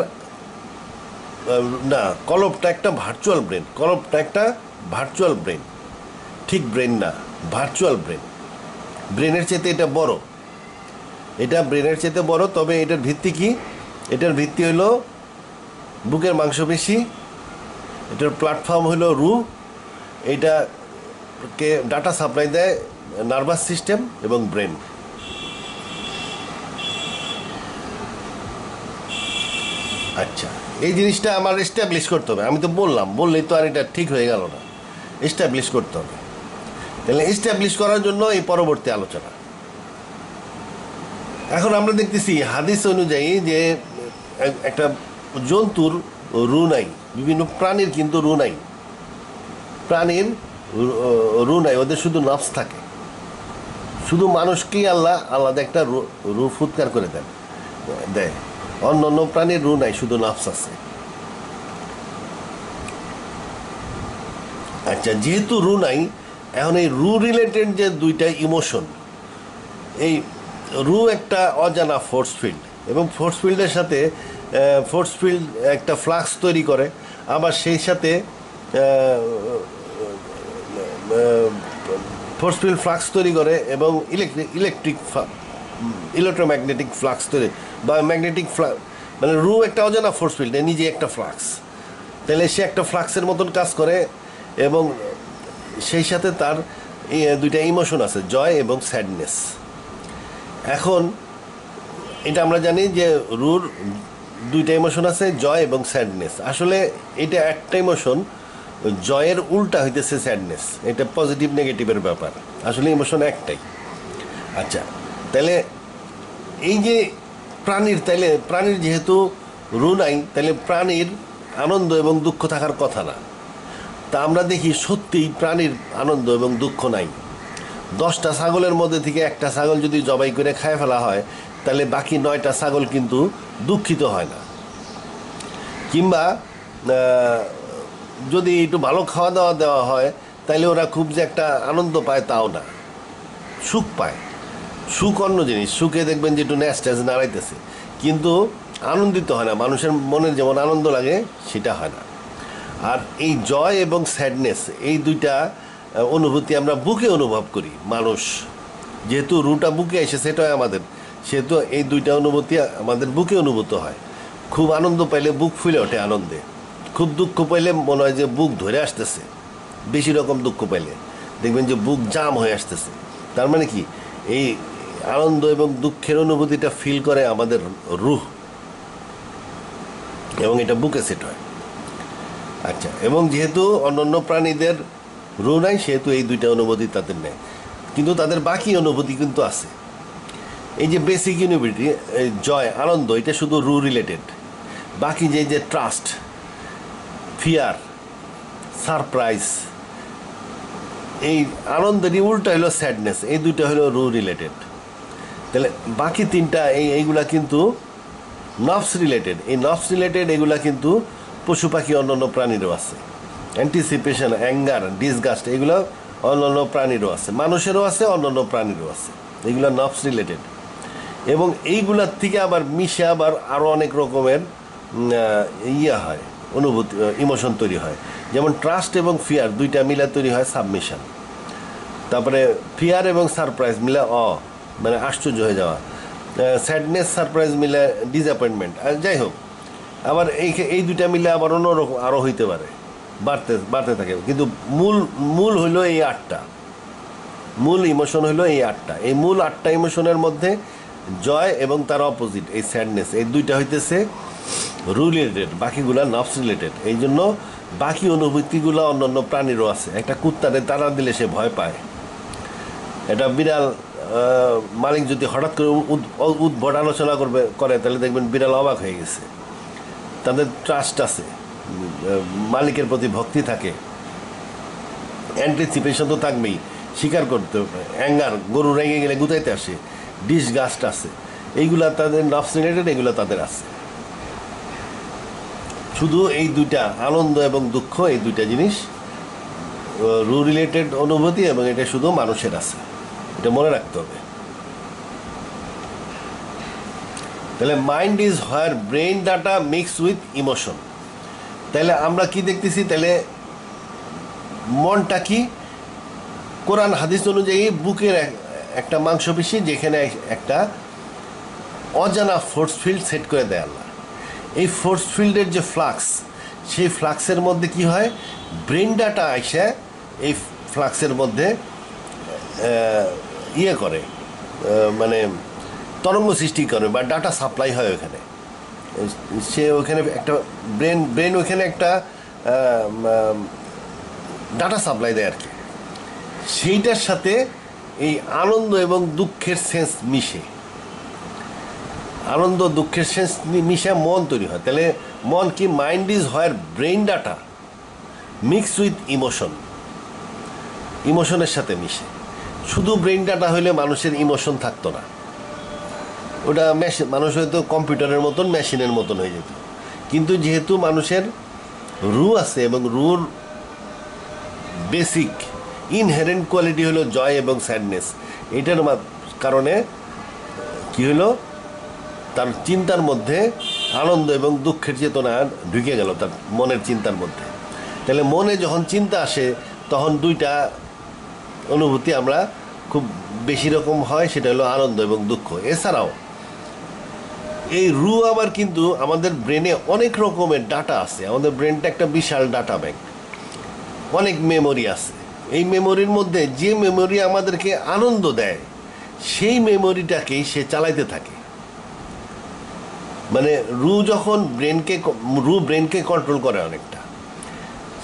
না, কলপটা একটা ভার্চুয়াল ব্রেন, ঠিক ব্রেন না, ভার্চুয়াল ব্রেনের চাইতে এটা বড়, ব্রেনের চাইতে বড়। তবে এটার ভিত্তি কি? এটার ভিত্তি হলো বুকের মাংসপেশি, এটার প্ল্যাটফর্ম হলো রু, এইটাকে ডাটা সাপ্লাই দেয় নার্ভাস সিস্টেম এবং ব্রেন। আচ্ছা, এই জিনিসটা আমার এস্টাবলিশ করতে হবে। আমি তো বললেই তো আর এটা ঠিক হয়ে গেল না, এস্টাবলিশ করতে হবে। তাহলে এস্টাবলিশ করার জন্য এই পরবর্তী আলোচনা। এখন আমরা দেখতেছি হাদিস অনুযায়ী যে একটা জন্তুর রু নাই, বিভিন্ন প্রাণীর কিন্তু রু নাই, ওদের শুধু নফস থাকে। শুধু মানুষকেই আল্লাহ একটা রু ফুৎকার করে দেয়। অন্য প্রাণীর রু নাই, শুধু নফস আছে। আচ্ছা, যেহেতু রু নাই, এখন এই রু রিলেটেড যে দুইটা ইমোশন, এই রু একটা অজানা ফোর্স ফিল্ড, এবং ফোর্স ফিল্ডের সাথে একটা ফ্লাক্স তৈরি করে, আবার সেই সাথে ফোর্স ফিল্ড ফ্লাক্স তৈরি করে এবং ইলেকট্রোম্যাগনেটিক ফ্লাক্স তৈরি বা ম্যাগনেটিক মানে রু একটা অজানা ফোর্স ফিল্ড, নিজে একটা ফ্লাক্স। তাহলে সে একটা ফ্লাক্সের মতন কাজ করে এবং সেই সাথে তার দুইটা ইমোশন আছে, জয় এবং স্যাডনেস। এখন এটা আমরা জানি যে রুর দুইটা ইমোশন আছে, জয় এবং স্যাডনেস। আসলে এটা একটা ইমোশন, জয়ের উল্টা হইতেছে স্যাডনেস। এটা পজিটিভ নেগেটিভের ব্যাপার, আসলে ইমোশন একটাই। আচ্ছা, তাহলে এই যে প্রাণীর যেহেতু রু নাই, তাহলে প্রাণীর আনন্দ এবং দুঃখ থাকার কথা না। তা আমরা দেখি সত্যিই প্রাণীর আনন্দ এবং দুঃখ নাই। 10টা ছাগলের মধ্যে থেকে একটা ছাগল যদি জবাই করে খায় ফেলা হয়, তাহলে বাকি 9টা ছাগল কিন্তু দুঃখিত হয় না। কিংবা যদি একটু ভালো খাওয়া দাওয়া দেওয়া হয়, তাহলে ওরা খুব যে একটা আনন্দ পায় তাও না, সুখ পায়। সুখ অন্য জিনিস, সুখে দেখবেন যে একটু ন্যাস ট্যাস নাড়াইতেছে, কিন্তু আনন্দিত হয় না। মানুষের মনের যেমন আনন্দ লাগে সেটা হয় না। আর এই জয় এবং স্যাডনেস, এই দুইটা অনুভূতি আমরা বুকে অনুভব করি। মানুষ যেহেতু রুটা বুকে এসে সেটা হয় আমাদের, সেহেতু এই দুইটা অনুভূতি আমাদের বুকে অনুভূত হয়। খুব আনন্দ পাইলে বুক ফুলে ওঠে আনন্দে, খুব দুঃখ পাইলে মনে হয় যে বুক ধরে আসতেছে। বেশি রকম দুঃখ পাইলে দেখবেন যে বুক জাম হয়ে আসতেছে। তার মানে কি, এই আনন্দ এবং দুঃখের অনুভূতিটা ফিল করে আমাদের রুহ, এবং এটা বুকে সেট হয়। আচ্ছা, এবং যেহেতু অন্যান্য প্রাণীদের রু নাই, সেহেতু এই দুইটা অনুভূতি তাদের নেয়। কিন্তু তাদের বাকি অনুভূতি কিন্তু আছে। এই যে বেসিক ইউনিটি, জয়, আনন্দ, এটা শুধু রু রিলেটেড। বাকি যে যে ট্রাস্ট, ফিয়ার, সারপ্রাইজ, এই আনন্দেরই উল্টা হলো স্যাডনেস, এই দুইটা হলো রু রিলেটেড। তাহলে বাকি তিনটা এইগুলা কিন্তু নফস রিলেটেড। এই নফস রিলেটেড এগুলা কিন্তু পশু পাখি অন্যান্য প্রাণীরও আছে। অ্যান্টিসিপেশন, অ্যাঙ্গার, ডিসগাস্ট, এগুলো অন্যান্য প্রাণীরও আছে, মানুষেরও আছে, অন্যান্য প্রাণীরও আছে। এগুলো নফস রিলেটেড। এবং এইগুলার থেকে আবার মিশে আবার আরও অনেক রকমের হয়, অনুভূতি, ইমোশন তৈরি হয়। যেমন ট্রাস্ট এবং ফিয়ার দুইটা মিলে তৈরি হয় সাবমিশন। তারপরে ফিয়ার এবং সারপ্রাইজ মিলে মানে আশ্চর্য হয়ে যাওয়া। স্যাডনেস, সারপ্রাইজ মিলে ডিসঅ্যাপয়েন্টমেন্ট। আর যাই হোক, আবার এই দুইটা মিলে আবার অন্যরকম আরও হইতে পারে, বাড়তে থাকে। কিন্তু মূল হইল এই 8টা, মূল ইমোশন হইলো এই 8টা। এই মূল 8টা ইমোশনের মধ্যে জয় এবং তার অপোজিট এই স্যাডনেস, এই দুইটা হইতেছে রু রিলেটেড, বাকিগুলা নফস রিলেটেড। এই জন্য বাকি অনুভূতিগুলো অন্যান্য প্রাণীরও আছে। একটা কুত্তারে তাড়া দিলে সে ভয় পায়। এটা বিড়াল মালিক যদি হঠাৎ করে উদ্ভট আলোচনা করে তাহলে দেখবেন বিড়াল অবাক হয়ে গেছে। তাদের ট্রাস্ট আছে, মালিকের প্রতি ভক্তি থাকে, অ্যান্টিসিপেশন তো থাকবেই, স্বীকার করতে হবে, অ্যাঙ্গার, গরু রেগে গেলে গুতাইতে আসে, ডিসগাস্ট আছে, এইগুলা তাদের নফস রিলেটেড, এগুলো তাদের আছে। শুধু এই দুইটা, আনন্দ এবং দুঃখ, এই দুইটা জিনিস রু রিলেটেড অনুভূতি, এবং এটা শুধু মানুষের আছে, এটা মনে রাখতে হবে। তাহলে mind is where brain data mix with emotion. তাহলে আমরা কি দেখতেছি? তাহলে মনটা কি? কোরআন হাদিস অনুযায়ী বুকের একটা মাংসপেশি, যেখানে একটা অজানা ফোর্স ফিল্ড সেট করে দেয় আল্লাহ। এই ফোর্স ফিল্ডের যে ফ্লাক্স, সেই ফ্লাক্সের মধ্যে কি হয়? ব্রেন ডাটা এসে এই ফ্লাক্সের মধ্যে করে, মানে তরঙ্গ সৃষ্টি করে বা ডাটা সাপ্লাই হয় ওখানে। সে ওখানে একটা ব্রেন ওখানে একটা ডাটা সাপ্লাই দেয় আর কি। সেইটার সাথে এই আনন্দ এবং দুঃখের সেন্স মিশে, আনন্দ দুঃখের সেন্স মিশে মন তৈরি হয়। তাহলে মন কি? Mind is where brain data mix with emotion, ইমোশনের সাথে মিশে। শুধু ব্রেন ডাটা হইলে মানুষের ইমোশন থাকতো না, ওটা মানুষ হয়তো কম্পিউটারের মতন, মেশিনের মতন হয়ে যেত। কিন্তু যেহেতু মানুষের রু আছে, এবং রুর বেসিক ইনহেরেন্ট কোয়ালিটি হলো জয় এবং স্যাডনেস, এটার কারণে কি হলো? তার চিন্তার মধ্যে আনন্দ এবং দুঃখের চেতনা ঢুকে গেল তার মনের চিন্তার মধ্যে। তাহলে মনে যখন চিন্তা আসে, তখন দুইটা অনুভূতি আমরা খুব বেশি রকম হয়, সেটা হলো আনন্দ এবং দুঃখ। এছাড়াও এই রু আবার কিন্তু আমাদের ব্রেনে অনেক রকমের ডাটা আছে। আমাদের ব্রেনটা একটা বিশাল ডাটা ব্যাংক, অনেক মেমোরি আছে। এই মেমোরির মধ্যে যে মেমোরি আমাদেরকে আনন্দ দেয়, সেই মেমোরিটাকেই সে চালাইতে থাকে। মানে ব্রেনকে কন্ট্রোল করে অনেকটা।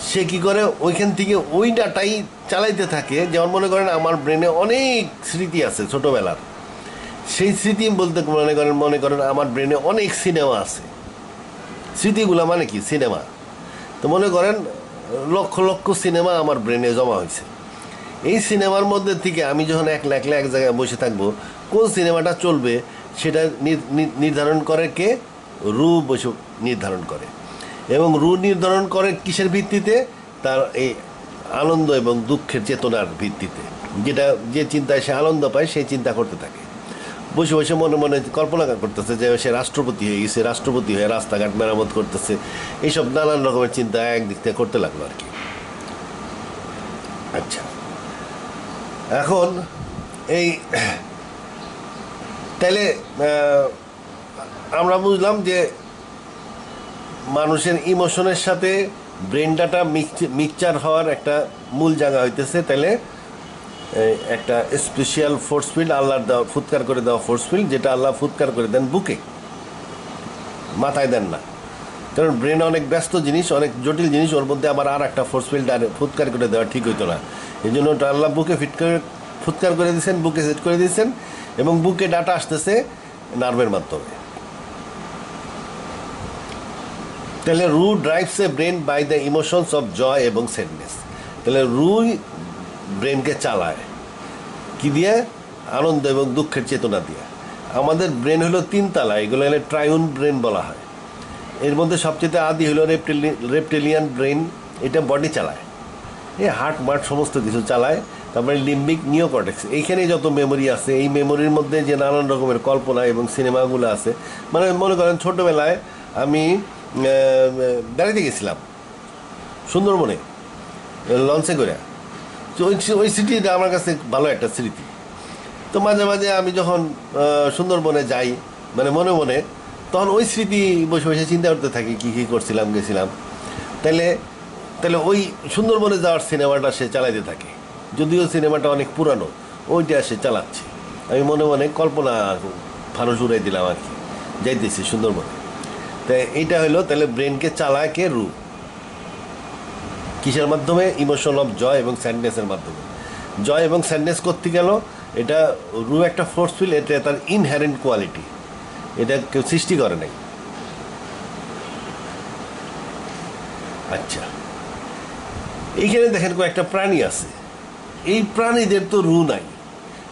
সে কি করে? ওইখান থেকে ওই ডাটাই চালাইতে থাকে। যেমন মনে করেন আমার ব্রেনে অনেক স্মৃতি আছে ছোটোবেলার, সেই স্মৃতি বলতে মনে করেন আমার ব্রেনে অনেক সিনেমা আছে। স্মৃতিগুলো মানে কি? সিনেমা। তো মনে করেন লক্ষ লক্ষ সিনেমা আমার ব্রেনে জমা হয়েছে। এই সিনেমার মধ্যে থেকে আমি যখন একলা এক জায়গায় বসে থাকবো, কোন সিনেমাটা চলবে সেটা নির্ধারণ করে কে? রু বসে নির্ধারণ করে। এবং রু নির্ধারণ করে কিসের ভিত্তিতে? তার এই আনন্দ এবং দুঃখের চেতনার ভিত্তিতে। যে চিন্তায় সে আনন্দ পায়, সেই চিন্তা করতে থাকে। বসে বসে মনে মনে কল্পনা করতেছে যে সে রাষ্ট্রপতি হয়ে গেছে, রাষ্ট্রপতি হয়ে রাস্তাঘাট মেরামত করতেছে, এইসব নানান রকমের চিন্তা একদিক থেকে করতে লাগলো আর কি। আচ্ছা, এখন এই তাইলে আমরা বুঝলাম যে মানুষের ইমোশনের সাথে ব্রেন ডাটা মিক্সচার হওয়ার একটা মূল জায়গা হইতেছে। তাহলে একটা স্পেশাল ফোর্স ফিল্ড, আল্লাহর দেওয়া, ফুৎকার করে দেওয়া ফোর্স ফিল্ড, যেটা আল্লাহ ফুৎকার করে দেন বুকে, মাথায় দেন না। কারণ ব্রেন অনেক ব্যস্ত জিনিস, অনেক জটিল জিনিস, ওর মধ্যে আবার আর একটা ফোর্স ফিল্ড আর ফুৎকার করে দেওয়া ঠিক হইতো না। এই জন্য ওটা আল্লাহ বুকে ফিট ফুৎকার করে দিয়েছেন, বুকে সেট করে দিয়েছেন, এবং বুকে ডাটা আসতেছে নার্ভের মাধ্যমে। তাহলে রু drives a brain by the emotions of joy এবং স্যাডনেস। তাহলে রুই ব্রেনকে চালায় কি দিয়ে? আনন্দ এবং দুঃখের চেতনা দিয়ে। আমাদের ব্রেন হলো 3 তলা, এগুলো হলে ট্রাইউন ব্রেন বলা হয়। এর মধ্যে সবচেয়ে আদি হলো রেপটিলিয়ান ব্রেন, এটা বডি চালায়, এই হার্ট মার্ট সমস্ত কিছু চালায়। তারপরে লিম্বিক নিওকর্টেক্স, এইখানে যত মেমোরি আছে, এই মেমোরির মধ্যে যে নানান রকমের কল্পনা এবং সিনেমাগুলো আছে, মানে মনে করেন ছোটোবেলায় আমি বেড়াতে গেছিলাম সুন্দরবনে লঞ্চে করে, তো ওই স্মৃতিটা আমার কাছে ভালো একটা স্মৃতি। তো মাঝে মাঝে আমি যখন সুন্দরবনে যাই, মানে মনে মনে, তখন ওই স্মৃতি বসে বসে চিন্তা করতে থাকি কী কী করছিলাম, গেছিলাম। তাহলে ওই সুন্দরবনে যাওয়ার সিনেমাটা সে চালাইতে থাকে, যদিও সিনেমাটা অনেক পুরানো, ওইটা সে চালাচ্ছে। আমি মনে মনে কল্পনা ফানুস উড়াই দিলাম আর কি, যাইতেছি সুন্দরবনে। তাই এইটা হলো, তাহলে ব্রেনকে চালায় কে? রু। কিসের মাধ্যমে? ইমোশন অফ জয় এবং স্যাডনেসের মাধ্যমে। জয় এবং স্যাডনেস করতে গেল, এটা রু একটা ফোর্সফুল, এটা তার ইনহ্যারেন্ট কোয়ালিটি, এটা কেউ সৃষ্টি করে নাই। আচ্ছা, এইখানে দেখেন কয়েকটা প্রাণী আছে, এই প্রাণীদের তো রু নাই,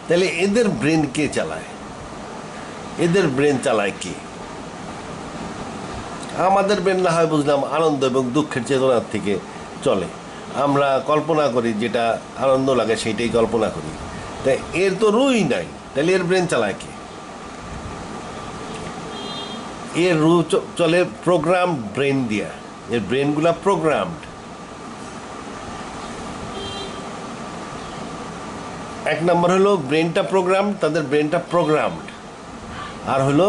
তাহলে এদের ব্রেন কে চালায়? এদের ব্রেন চালায় কে? আমাদের ব্রেন না হয় বুঝলাম আনন্দ এবং দুঃখের চেতনার থেকে চলে, আমরা কল্পনা করি, যেটা আনন্দ লাগে সেইটাই কল্পনা করি। তাই এর তো রুই নাই, তাহলে এর ব্রেন চালায় কে? এর রু চলে প্রোগ্রাম ব্রেন দিয়া, এর ব্রেনগুলা প্রোগ্রামড। এক নম্বর হলো ব্রেনটা প্রোগ্রাম, তাদের ব্রেনটা প্রোগ্রামড। আর হলো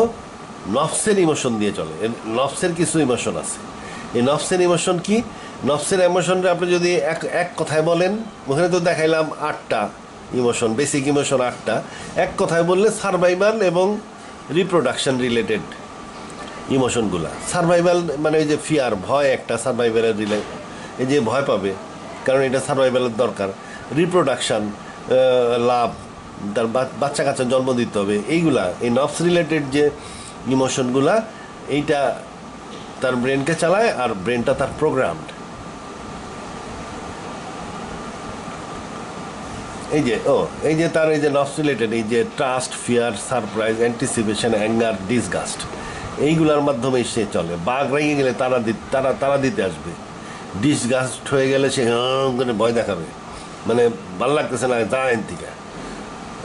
নফসের ইমোশন দিয়ে চলে, নফসের কিছু ইমোশন আছে। এই নফসের ইমোশন কি? নফসের ইমোশনটা আপনি যদি এক কথায় বলেন, ওখানে তো দেখাইলাম 8টা ইমোশন, বেসিক ইমোশন 8টা। এক কথায় বললে সার্ভাইভাল এবং রিপ্রোডাকশন রিলেটেড ইমোশনগুলা। সার্ভাইভাল মানে ওই যে ফিয়ার, ভয় একটা সার্ভাইভালের এই যে ভয় পাবে, কারণ এটা সার্ভাইভালের দরকার। রিপ্রোডাকশান, লাভ, তার বাচ্চা কাচ্চা জন্ম দিতে হবে, এইগুলা, এই নফস রিলেটেড যে ইমোশনগুলা, এইটা তার ব্রেনকে চালায়, আর ব্রেনটা তার প্রোগ্রামড। এই যে তার এই যে নফস রিলেটেড, এই যে trust, fear, surprise, anticipation, anger, disgust, এইগুলার মাধ্যমে সে চলে। বাঘ রেগে গেলে তারা দিতে আসবে, ডিসগাস্ট হয়ে গেলে সে করে ভয় দেখাবে, মানে ভালো লাগতেছে না, দাঁড়ান থেকে।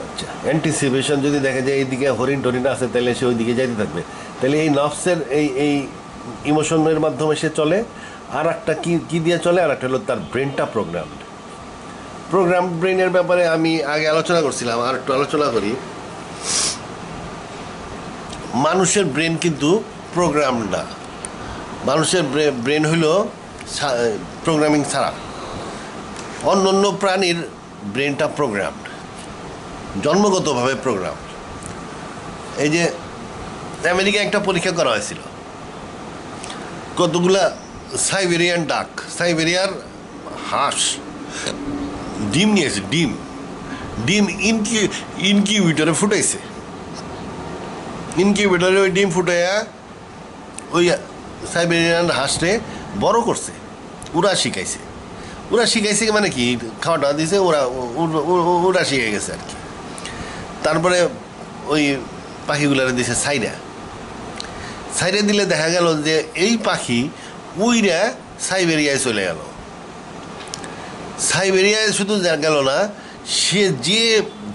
আচ্ছা, অ্যান্টিসিপেশন যদি দেখে যে এইদিকে হরিণ টরিণ আছে, তাহলে সে ওই দিকে যাইতে থাকবে। তাহলে এই নফসের এই ইমোশনের মাধ্যমে সে চলে। আর একটা কি দিয়ে চলে? আর একটা হলো তার ব্রেনটা প্রোগ্রামড। প্রোগ্রাম ব্রেনের ব্যাপারে আমি আগে আলোচনা করছিলাম, আর একটু আলোচনা করি। মানুষের ব্রেন কিন্তু প্রোগ্রাম না, মানুষের ব্রেন হইল প্রোগ্রামিং ছাড়া। অন্য প্রাণীর ব্রেনটা প্রোগ্রামড, জন্মগতভাবে প্রোগ্রাম। এই যে আমেরিকায় একটা পরীক্ষা করা হয়েছিল, কতগুলা সাইবেরিয়ান ডাক, সাইবেরিয়ার হাঁস ডিম নিয়েছে, ডিম ইনকিউবেটরে ফুটাইছে। ইনকিউবেটরে ওই ডিম ফুটাইয়া ওই সাইবেরিয়ান হাঁসরে বড় করছে, ওরা শিখাইছে মানে কি, খাওয়া দাওয়া দিয়েছে, ওরা শিখে গেছে আর কি। তারপরে ওই পাখিগুলারে দিয়েছে সাইরা দিলে দেখা গেল যে এই পাখি উইরা সাইবেরিয়ায় চলে গেল। সাইবেরিয়ায় শুধু গেল না, সে যে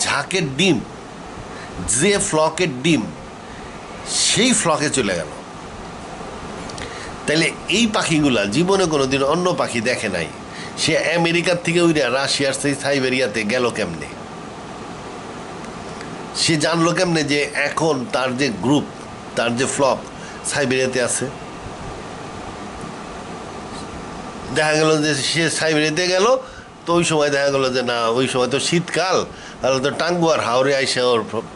ঝাঁকের ডিম, যে ফ্লকের ডিম, সেই ফ্লকে চলে গেল। তাইলে এই পাখিগুলা জীবনে কোনোদিন অন্য পাখি দেখে নাই, সে আমেরিকার থেকে উইরা রাশিয়ার সেই সাইবেরিয়াতে গেল কেমনে? সে জানলো কেমনে যে এখন তার যে গ্রুপ, তার যে ফ্লক সাইবেরিয়াতে আছে? দেখা গেল যে সে সাইবেরিয়াতে গেল, তো ওই সময় দেখা গেলো যে না, ওই সময় তো শীতকাল, তাহলে তো টাঙ্গুয়ার হাওরে আইসে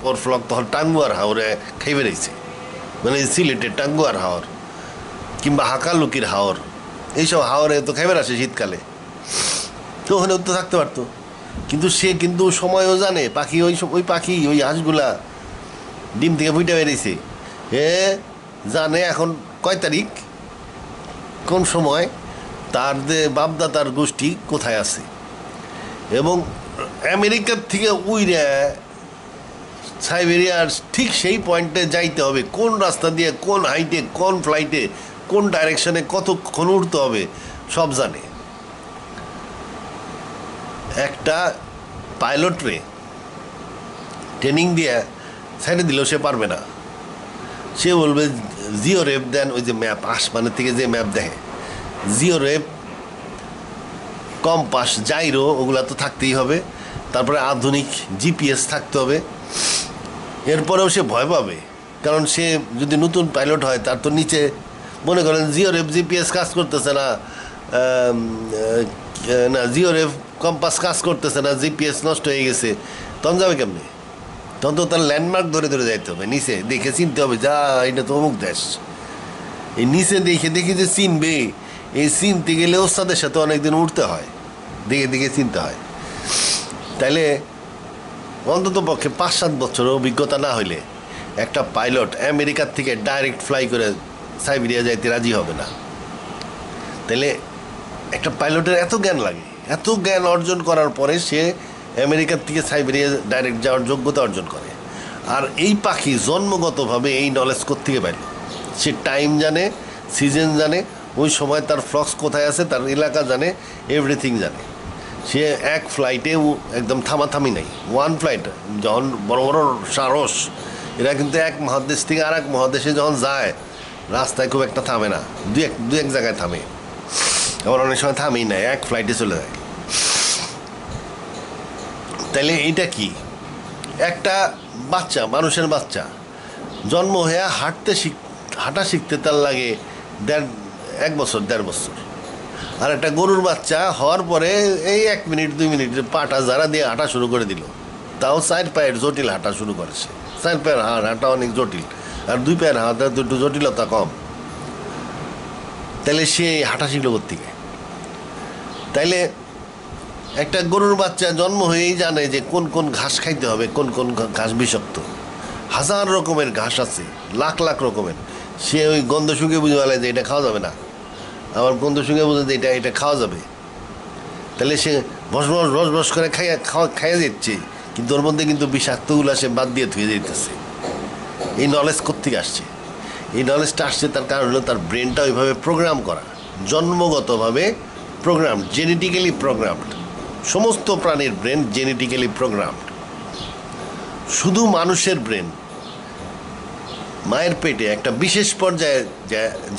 ওর ফ্লক তখন টাঙ্গুয়ার হাওরে খাই বেড়েছে, মানে সিলেটের টাঙ্গুয়ার হাওর কিংবা হাকালুকির হাওর, এইসব হাওরে তো খাইবার আসে শীতকালে, তো ওখানে তো থাকতে পারতো। কিন্তু সে কিন্তু সময়ও জানে, পাখি ওই পাখি ওই হাঁসগুলা ডিম থেকে ফুটে বেরিয়েছে, এ জানে এখন কয় তারিখ, কোন সময়, তার যে বাপদাতার গোষ্ঠী কোথায় আছে। এবং আমেরিকার থেকে উইরা সাইবেরিয়ার ঠিক সেই পয়েন্টে যাইতে হবে, কোন রাস্তা দিয়ে, কোন হাইটে, কোন ফ্লাইটে, কোন ডাইরেকশনে কতক্ষণ উঠতে হবে সব জানে। একটা পাইলটরে ট্রেনিং দিয়ে সাইডে দিলেও সে পারবে না। সে বলবে জিও রেপ দেন, ওই যে ম্যাপ আসমানের থেকে যে ম্যাপ দেখে, জিও রেপ, কম্পাস, জাইরো, ওগুলা তো থাকতেই হবে। তারপরে আধুনিক জিপিএস থাকতে হবে। এরপরেও সে ভয় পাবে, কারণ সে যদি নতুন পাইলট হয়, তার তো নিচে মনে করেন জিও রেপ জিপিএস কাজ করতেছে না, না জিও রেপ কম্পাস কাজ করতেছে না, জিপিএস নষ্ট হয়ে গেছে, তখন যাবে কেমনি? তখন তো তার ল্যান্ডমার্ক ধরে ধরে যাইতে হবে, নিচে দেখে চিনতে হবে, যা এটা তো অমুক দেশ। এই নিচে দেখে দেখে যে চিনবে, এই চিনতে গেলে ওস্তাদের সাথে অনেকদিন উঠতে হয়, দেখে দেখে চিনতে হয়। তাইলে অন্তত পক্ষে 5-7 বছরের অভিজ্ঞতা না হইলে একটা পাইলট আমেরিকার থেকে ডাইরেক্ট ফ্লাই করে সাইবেরিয়া যাইতে রাজি হবে না। তাহলে একটা পাইলটের এত জ্ঞান লাগে, এত জ্ঞান অর্জন করার পরে সে আমেরিকার থেকে সাইবেরিয়া ডাইরেক্ট যাওয়ার যোগ্যতা অর্জন করে। আর এই পাখি জন্মগতভাবে এই নলেজ কোত্থেকে পাইল? সে টাইম জানে, সিজন জানে, ওই সময় তার ফ্লক্স কোথায় আছে, তার এলাকা জানে, এভরিথিং জানে। সে এক ফ্লাইটে একদম থামাথামি নাই, ওয়ান ফ্লাইট। যখন বড় বড় সারস, এরা কিন্তু এক মহাদেশ থেকে আর এক মহাদেশে যখন যায়, রাস্তায় খুব একটা থামে না, দু এক জায়গায় থামে, আবার অনেক সময় থামেই না, এক ফ্লাইটে চলে যায়। তাইলে এইটা কি? একটা বাচ্চা, মানুষের বাচ্চা জন্ম হয়ে হাঁটা শিখতে তার লাগে 1 বছর 1.5 বছর। আর একটা গরুর বাচ্চা হওয়ার পরে এই 1 মিনিট 2 মিনিট পাটা যারা দিয়ে হাঁটা শুরু করে দিল, তাও 4 পায়ের জটিল হাঁটা শুরু করেছে। 4 পায়ের হাঁটা অনেক জটিল, আর 2 পায়ের হাঁটা একটু জটিলতা কম। তাহলে সে হাঁটা শিখল কোত্থেকে? তাইলে একটা গরুর বাচ্চা জন্ম হয়েই জানে যে কোন কোন ঘাস খাইতে হবে, কোন কোন ঘাস বিষাক্ত। 1000 রকমের ঘাস আছে, লাখ লাখ রকমের। সে ওই গন্ধ শুকে বুঝে বলে যে এটা খাওয়া যাবে না, আবার গন্ধ শুকে বুঝে যে এটা খাওয়া যাবে। তাহলে সে বস করে খাইয়া দিচ্ছে, কিন্তু ওর মধ্যে কিন্তু বিষাক্তগুলো সে বাদ দিয়ে ধুয়ে দিতেছে। এই নলেজ কোত্থেকে আসছে? এই নলেজটা আসছে তার কারণ হলো তার ব্রেনটা ওইভাবে প্রোগ্রাম করা, জন্মগতভাবে প্রোগ্রাম, জেনেটিক্যালি প্রোগ্রামড। সমস্ত প্রাণীর ব্রেন জেনেটিক্যালি প্রোগ্রামড। শুধু মানুষের ব্রেন মায়ের পেটে একটা বিশেষ পর্যায়ে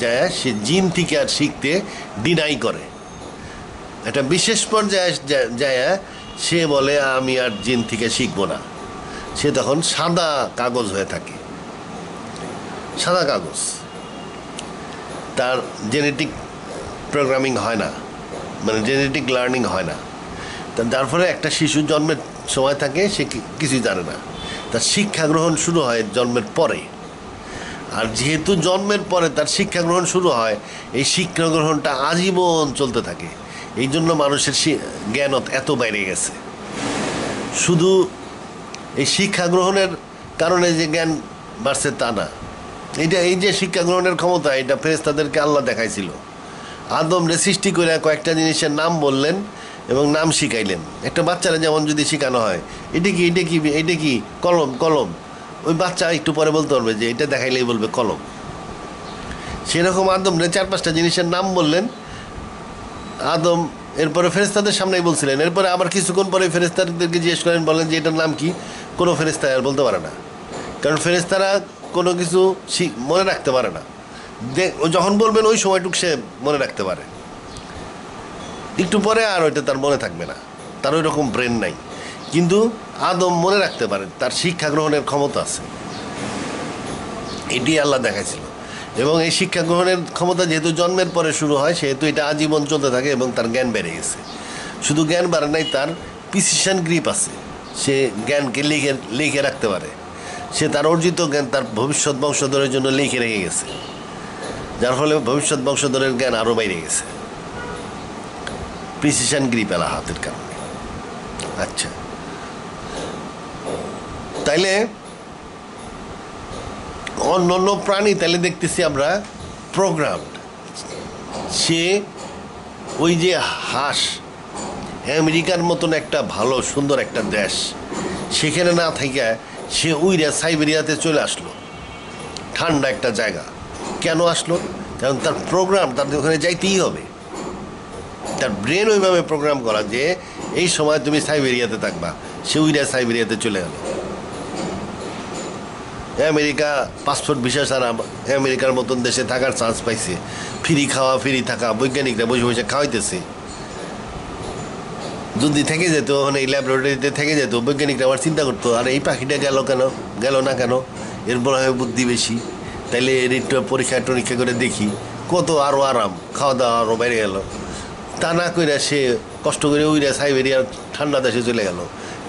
যায় সে জিন থেকে আর শিখতে ডিনাই করে। একটা বিশেষ পর্যায়ে যায় সে বলে আমি আর জিন থেকে শিখবো না। সে তখন সাদা কাগজ হয়ে থাকে, সাদা কাগজ। তার জেনেটিক প্রোগ্রামিং হয় না, মানে জেনেটিক লার্নিং হয় না। যার ফলে একটা শিশু জন্মের সময় থাকে সে কিছুই জানে না, তার শিক্ষা গ্রহণ শুরু হয় জন্মের পরে। আর যেহেতু জন্মের পরে তার শিক্ষা গ্রহণ শুরু হয়, এই শিক্ষা গ্রহণটা আজীবন চলতে থাকে। এই জন্য মানুষের জ্ঞান এত বাইরে গেছে। শুধু এই শিক্ষা গ্রহণের কারণে যে জ্ঞান বাড়ছে তা না। এই যে শিক্ষা গ্রহণের ক্ষমতা, এটা ফেরেশতাদেরকে আল্লাহ দেখাইছিল। আদমরে সৃষ্টি করে কয়েকটা জিনিসের নাম বললেন এবং নাম শিখাইলেন। একটা বাচ্চারা যেমন যদি শেখানো হয় এটা কি কলম, ওই বাচ্চা একটু পরে বলতে পারবে যে এটা দেখাইলেই বলবে কলম। সেরকম আদমরে 4-5টা জিনিসের নাম বললেন আদম। এরপরে ফেরেশতাদের সামনেই বলছিলেন। এরপরে আবার কিছুক্ষণ পরে ফেরেশতাদেরকে জিজ্ঞেস করেন, বলেন যে এটার নাম কি? কোনো ফেরেশতা আর বলতে পারে না, কারণ ফেরেশতারা কোনো কিছু মনে রাখতে পারে না। যখন বলবেন ওই সময়টুকু সে মনে রাখতে পারে, একটু পরে আর ওইটা তার মনে থাকবে না, তার ওই রকম ব্রেন নাই। কিন্তু আদম মনে রাখতে পারে, তার শিক্ষা গ্রহণের ক্ষমতা আছে। এটি আল্লাহ দেখাইছিল। এবং এই শিক্ষা গ্রহণের ক্ষমতা যেহেতু জন্মের পরে শুরু হয়, সেহেতু এটা আজীবন চলতে থাকে এবং তার জ্ঞান বেড়ে গেছে। শুধু জ্ঞান বাড়ে নাই, তার প্রিসিশন গ্রিপ আছে। সে জ্ঞানকে লিখে রাখতে পারে। সে তার অর্জিত জ্ঞান তার ভবিষ্যৎ বংশধরের জন্য লিখে রেখে গেছে, যার ফলে ভবিষ্যৎ বংশধরের জ্ঞান আরও বাইরে গেছে। প্রিসিশন গ্রিপ এলা হাতের কারণে। আচ্ছা, তাইলে অন্য প্রাণী তাহলে দেখতেছি আমরা প্রোগ্রাম, সে ওই যে হাঁস, আমেরিকার মতন একটা ভালো সুন্দর একটা দেশ, সেখানে না থেকে সে উইরা সাইবেরিয়াতে চলে আসলো, ঠান্ডা একটা জায়গা। কেন আসলো? কারণ তার প্রোগ্রাম, তার ওখানে যাইতেই হবে। তার ব্রেন ওইভাবে প্রোগ্রাম করা যে এই সময় তুমি সাইবেরিয়াতে থাকবা, সে উইরা সাইবেরিয়াতে চলে গেল। আমেরিকা পাসপোর্ট ভিসা ছাড়া আমেরিকার মতন দেশে থাকার চান্স পাইছে, ফ্রি খাওয়া ফ্রি থাকা, বৈজ্ঞানিকরা বসে বসে খাওয়াইতেছে। যদি থেকে যেত ওখানে এই ল্যাবরেটরিতে থেকে যেত, বৈজ্ঞানিকরা আবার চিন্তা করতো, আর এই পাখিটা গেল না কেন, এর মনে হয় বুদ্ধি বেশি, তাইলে এর একটু পরীক্ষা টরীক্ষা করে দেখি, কত আরও আরাম, খাওয়া দাওয়া আরও বেড়ে গেল। তা না করে সে কষ্ট করে উইরা সাইবেরিয়ার ঠান্ডা দেশে চলে গেল।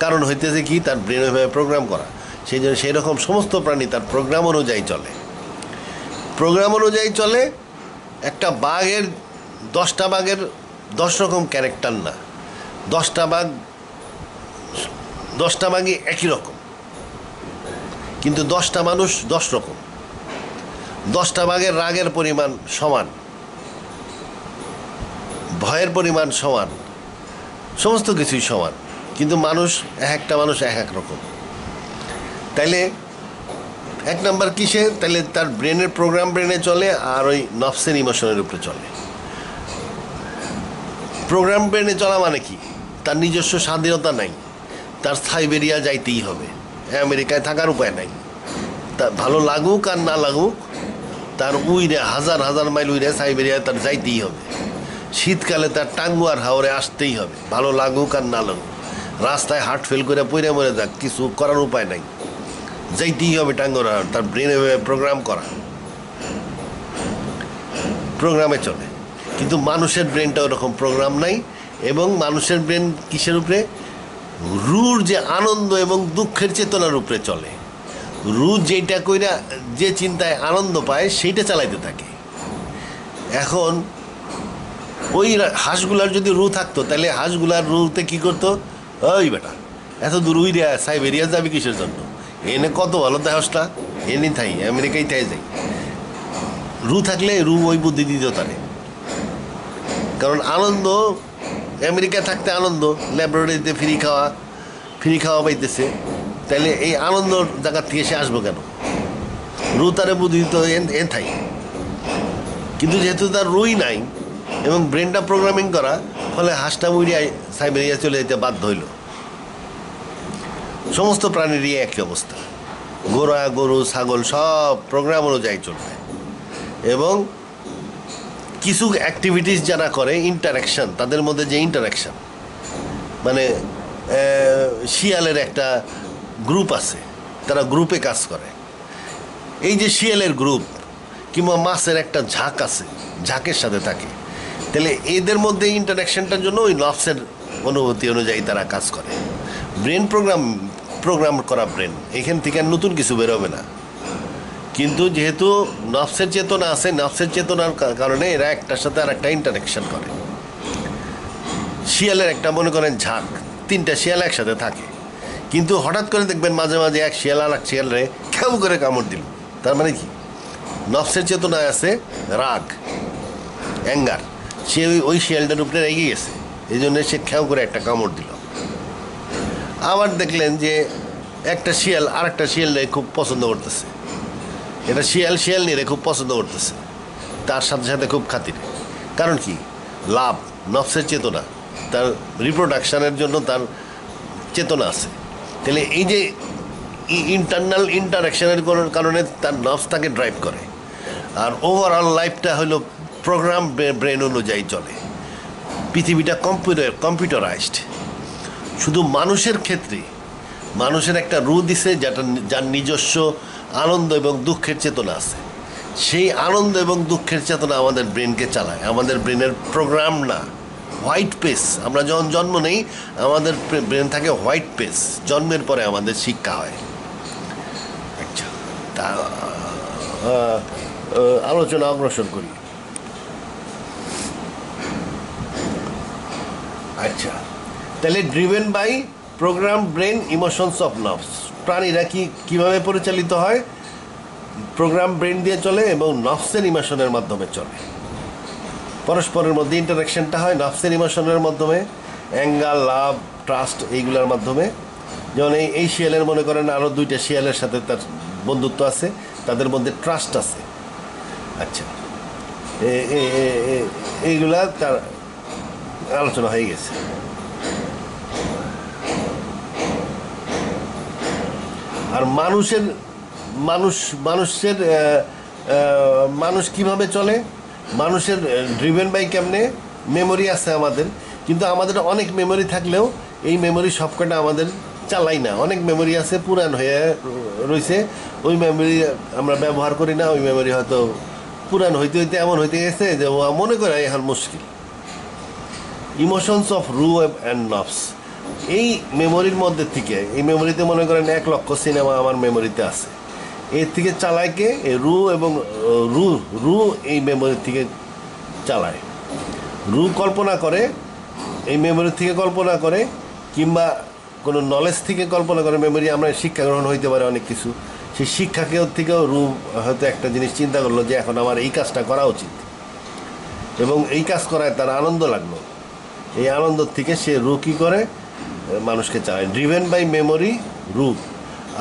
কারণ হইতেছে কি, তার ব্রেন ওইভাবে প্রোগ্রাম করা। সেই জন্য সেই রকম সমস্ত প্রাণী তার প্রোগ্রাম অনুযায়ী চলে। প্রোগ্রাম অনুযায়ী চলে। একটা বাঘের 10টা বাঘের 10 রকম ক্যারেক্টার না, 10টা বাঘই একই রকম, কিন্তু 10টা মানুষ 10 রকম। 10টা বাঘের রাগের পরিমাণ সমান, ভয়ের পরিমাণ সমান, সমস্ত কিছুই সমান, কিন্তু মানুষ একটা মানুষ এক রকম। তাইলে 1 নাম্বার কিসে? তাহলে তার ব্রেনের প্রোগ্রাম ব্রেনে চলে, আর ওই নফসের ইমোশনের উপরে চলে। প্রোগ্রাম ব্রেনে চলা মানে কি? তার নিজস্ব স্বাধীনতা নাই, তার সাইবেরিয়া যাইতেই হবে, আমেরিকায় থাকার উপায় নাই। তা ভালো লাগুক আর না লাগুক, তার উইরে হাজার হাজার মাইল উইরে সাইবেরিয়ায় তার যাইতেই হবে। শীতকালে তার টাঙ্গু আর হাওড়ে আসতেই হবে, ভালো লাগুক আর না লাগুক। রাস্তায় হার্ট ফেল করে পইরে মরে যাক, কিছু করার উপায় নাই, যাইতেই হবে টাঙ্গুর হাওড়। তার ব্রেনে প্রোগ্রাম করা, প্রোগ্রামে চলে। কিন্তু মানুষের ব্রেনটা ওরকম প্রোগ্রাম নাই। এবং মানুষের ব্রেন কিসের উপরে? রুর যে আনন্দ এবং দুঃখের চেতনার উপরে চলে। রু যেটা কইরা যে চিন্তায় আনন্দ পায় সেইটা চালাইতে থাকে। এখন ওই হাঁসগুলার যদি রু থাকতো, তাহলে হাঁসগুলার রুতে কি করতো? ওই বেটা এত দূর উইরা সাইবেরিয়া যাবে কিসের জন্য? এনে কত ভালো দেহসটা, এনে থাই আমেরিকায় থাই যাই। রু থাকলে রু ওই বুদ্ধি দিত তারে। কারণ আনন্দ, আমেরিকায় থাকতে আনন্দ, ল্যাবরেটরিতে ফ্রি খাওয়া পাইতেছে, তাহলে এই আনন্দ জায়গার থেকে সে আসবো কেন? রু তারে বুদ্ধি দিত এন থাই। কিন্তু যেহেতু তার রুই নাই এবং ব্রেনটা প্রোগ্রামিং করা, ফলে হাঁসটা উইরিয়ায় সাইবেরিয়া চলে যেতে বাধ্য হইল। সমস্ত প্রাণীরই একই অবস্থা। ঘোড়া, গরু, ছাগল সব প্রোগ্রাম অনুযায়ী চলবে। এবং কিছু অ্যাক্টিভিটিস যারা করে, ইন্টারাকশান, তাদের মধ্যে যে ইন্টারাকশান, মানে শিয়ালের একটা গ্রুপ আছে, তারা গ্রুপে কাজ করে। এই যে শিয়ালের গ্রুপ কিংবা মাছের একটা ঝাঁক আছে, ঝাঁকের সাথে থাকে, তাহলে এদের মধ্যে ইন্টারাকশানটার জন্য ওই নফসের অনুভূতি অনুযায়ী তারা কাজ করে। ব্রেন প্রোগ্রাম করা ব্রেন, এখান থেকে আর নতুন কিছু বেরোবে না। কিন্তু যেহেতু নফসের চেতনা আছে, নফসের চেতনার কারণে এরা একটার সাথে আর একটা ইন্টারাকশান করে। শিয়ালের একটা মনে করেন ঝাঁক, 3টা শিয়াল একসাথে থাকে, কিন্তু হঠাৎ করে দেখবেন মাঝে মাঝে এক শিয়াল আর এক শিয়ালরে কেউ করে কামড় দিল। তার মানে কি? নফসের চেতনায় আছে রাগ, অ্যাঙ্গার, সে ওই শিয়ালটার উপরে রেগে গেছে, এই জন্য সে খেয়াও করে একটা কামড় দিল। আবার দেখলেন যে একটা শিয়াল আর একটা শিয়ালরে খুব পছন্দ করতেছে, এটা শিয়াল নিয়ে খুব পছন্দ করতেছে, তার সাথে সাথে খুব খাতিরে। কারণ কি? লাভ, নফসের চেতনা, তার রিপ্রোডাকশানের জন্য তার চেতনা আছে। তাহলে এই যে ইন্টারনাল ইন্টারাকশানের কারণে তার নফস তাকে ড্রাইভ করে। আর ওভারঅল লাইফটা হলো প্রোগ্রাম ব্রেন অনুযায়ী চলে। পৃথিবীটা কম্পিউটারাইজড। শুধু মানুষের ক্ষেত্রে মানুষের একটা রু দিছে, যার নিজস্ব আনন্দ এবং দুঃখের চেতনা আছে। সেই আনন্দ এবং দুঃখের চেতনা আমাদের ব্রেনকে চালায়, আমাদের ব্রেনের প্রোগ্রাম না। হোয়াইট পেজ, আমরা যখন জন্ম নেই আমাদের ব্রেন থাকে হোয়াইট পেজ, জন্মের পরে আমাদের শিক্ষা হয়। আচ্ছা, তা আলোচনা অগ্রসর করি। আচ্ছা, তাহলে driven by program brain emotions of নফস, প্রাণীরা কীভাবে পরিচালিত হয়? প্রোগ্রাম ব্রেন দিয়ে চলে এবং নফসের ইমোশনের মাধ্যমে চলে। পরস্পরের মধ্যে ইন্টারাকশনটা হয় নফসের ইমোশনের মাধ্যমে, অ্যাঙ্গার, লাভ, ট্রাস্ট, এইগুলোর মাধ্যমে। যেমন এই শিয়ালের মনে করেন আরও 2টা শিয়ালের সাথে তার বন্ধুত্ব আছে, তাদের মধ্যে ট্রাস্ট আছে। আচ্ছা, এইগুলা তার আলোচনা হয়ে গেছে। আর মানুষ কিভাবে চলে? মানুষের ড্রিভেন বাই কেমনে? মেমোরি আছে আমাদের, কিন্তু আমাদের অনেক মেমোরি থাকলেও এই মেমোরি সবকটা আমাদের চালাই না। অনেক মেমোরি আছে পুরান হয়ে রয়েছে, ওই মেমোরি আমরা ব্যবহার করি না। ওই মেমোরি হয়তো পুরান হইতে হইতে এমন হইতে গেছে যে মনে করে এখন মুশকিল। ইমোশনস অফ রু অ্যান্ড নফস, এই মেমোরির মধ্যে থেকে, এই মেমোরিতে মনে করেন 1 লক্ষ সিনেমা আমার মেমোরিতে আছে, এর থেকে চালায় কে? রু এবং রু এই মেমোরি থেকে চালায়। রু কল্পনা করে, এই মেমোরি থেকে কল্পনা করে, কিংবা কোনো নলেজ থেকে কল্পনা করে। মেমোরি আমরা শিক্ষা গ্রহণ হইতে পারে অনেক কিছু, সেই শিক্ষাকে থেকেও রু হয়তো একটা জিনিস চিন্তা করলো যে এখন আমার এই কাজটা করা উচিত, এবং এই কাজ করায় তার আনন্দ লাগলো। এই আনন্দ থেকে সে রু কী করে? মানুষকে চালায়। ড্রিভেন বাই মেমোরি, রু।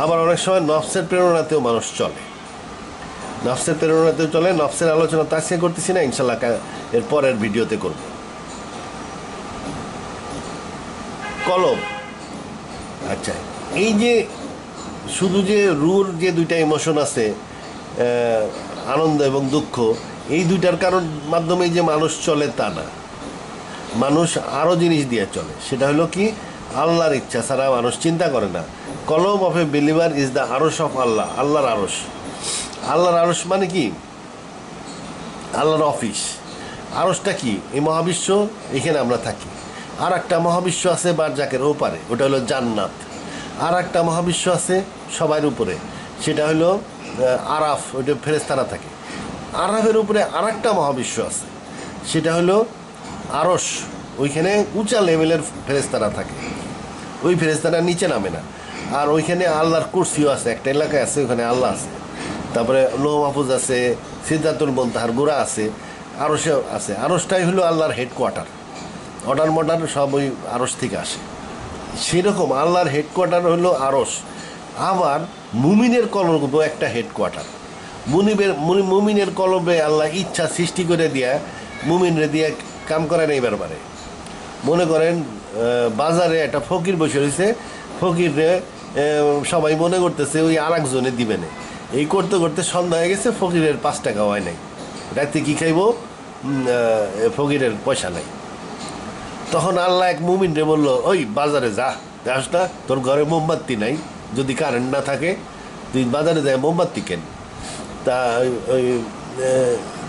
আবার অনেক সময় নফসের প্রেরণাতেও মানুষ চলে, নফসের প্রেরণাতেও চলে। নফসের আলোচনা তো আজকে করতেছি না, ইনশাল্লাহ এর পরের ভিডিওতে করব। কলব, আচ্ছা, এই যে শুধু যে রুর যে 2টা ইমোশন আছে, আনন্দ এবং দুঃখ, এই 2টার কারণ মাধ্যমেই যে মানুষ চলে তা না। মানুষ আরও জিনিস দিয়ে চলে, সেটা হলো কি? আল্লাহর ইচ্ছা ছাড়া মানুষ চিন্তা করে না। কলম of a believer is the আরশ অফ আল্লাহ। আল্লাহর আরশ, আল্লাহর আরশ মানে কি? আল্লাহর অফিস। আরশটা কি? এই মহাবিশ্ব, এখানে আমরা থাকি। আর একটা মহাবিশ্ব আছে বারজাকের ওপারে, ওটা হলো জান্নাত। আর একটা মহাবিশ্ব আছে সবার উপরে, সেটা হলো আরাফ, ওইটা ফেরেশতারা থাকে। আরাফের উপরে আর একটা মহাবিশ্ব আছে, সেটা হলো আরশ, ওইখানে উঁচা লেভেলের ফেরেশতারা থাকে, ওই ফেরেশতারা নিচে নামে না। আর ওইখানে আল্লাহর কুরসিও আছে, একটা এলাকায় আছে, ওখানে আল্লাহ আছে। তারপরে লৌহ মাহফুজ আছে, সিদ্ধাতুল মুনতাহার গোড়া আছে, আরশে আছে। আরশটাই হলো আল্লাহর হেডকোয়ার্টার, অর্ডার মর্ডার সব ওই আরশ থেকে আসে। সেরকম আল্লাহর হেডকোয়ার্টার হলো আরশ। আবার মুমিনের কলব একটা হেডকোয়ার্টার। মুমিনের কলবে আল্লাহ ইচ্ছা সৃষ্টি করে দিয়া মুমিনরে দিয়ে কাম করে নেইবার পারে। মনে করেন বাজারে একটা ফকির বসে রয়েছে, ফকিরে সবাই মনে করতেছে ওই আর একজনে দিবে না। এই করতে করতে সন্ধ্যা হয়ে গেছে, ফকিরের 5 টাকা হয় নাই, রাতে কী খাইব? ফকিরের পয়সা নাই। তখন আল্লাহ এক মুমিনরে বলল, ওই বাজারে যা, যাস না, তোর ঘরে মোমবাতি নাই, যদি কারেন্ট না থাকে তুই বাজারে যায় মোমবাতি কেন। তা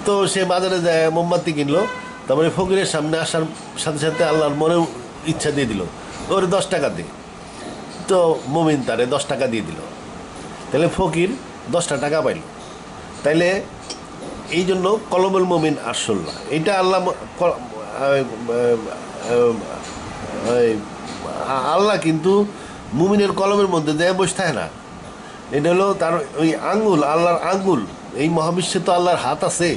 তো সে বাজারে যায় মোমবাতি কিনলো। তারপরে ফকিরের সামনে আসার সাথে সাথে আল্লাহর মনে ইচ্ছা দিয়ে দিল, ওরে 10 টাকা দে। তো মুমিন তারে 10 টাকা দিয়ে দিল, তাহলে ফকির 10টা টাকা পাইল। তাইলে এই জন্য কলবুল মুমিন আরশুল্লাহ, এটা আল্লাহ আল্লাহ কিন্তু মুমিনের কলমের মধ্যে দেয় বসে থাকে না। এটা হলো তার ওই আঙ্গুল, আল্লাহর আঙ্গুল। এই মহাবিশ্বে তো আল্লাহর হাত আছে,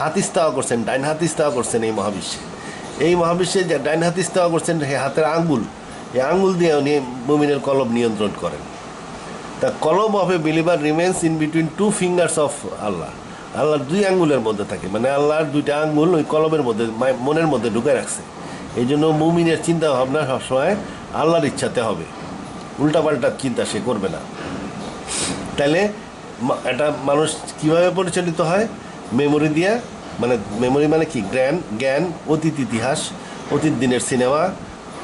হাত ইস্তাওয়া করছেন, ডাইন হাত ইস্তাওয়া করছেন এই মহাবিশ্বে। এই মহাবিশ্বে যে ডাইন হাত ইস্তাওয়া করছেন, এই হাতের আঙ্গুল, এই আঙ্গুল দিয়ে উনি মুমিনের কলব নিয়ন্ত্রণ করেন। তা কলব of a believer remains in between 2 fingers of আল্লাহ। আল্লাহর 2 আঙ্গুলের মধ্যে থাকে, মানে আল্লাহর 2টা আঙ্গুল ওই কলবের মধ্যে, মনের মধ্যে ঢুকে রাখছে। এই জন্য মুমিনের চিন্তা ভাবনা সবসময় আল্লাহর ইচ্ছাতে হবে, উল্টাপাল্টা চিন্তা সে করবে না। তাইলে একটা মানুষ কিভাবে পরিচালিত হয়? মেমোরি দিয়া। মানে মেমোরি মানে কি? জ্ঞান, অতীত ইতিহাস, অতীত দিনের সিনেমা,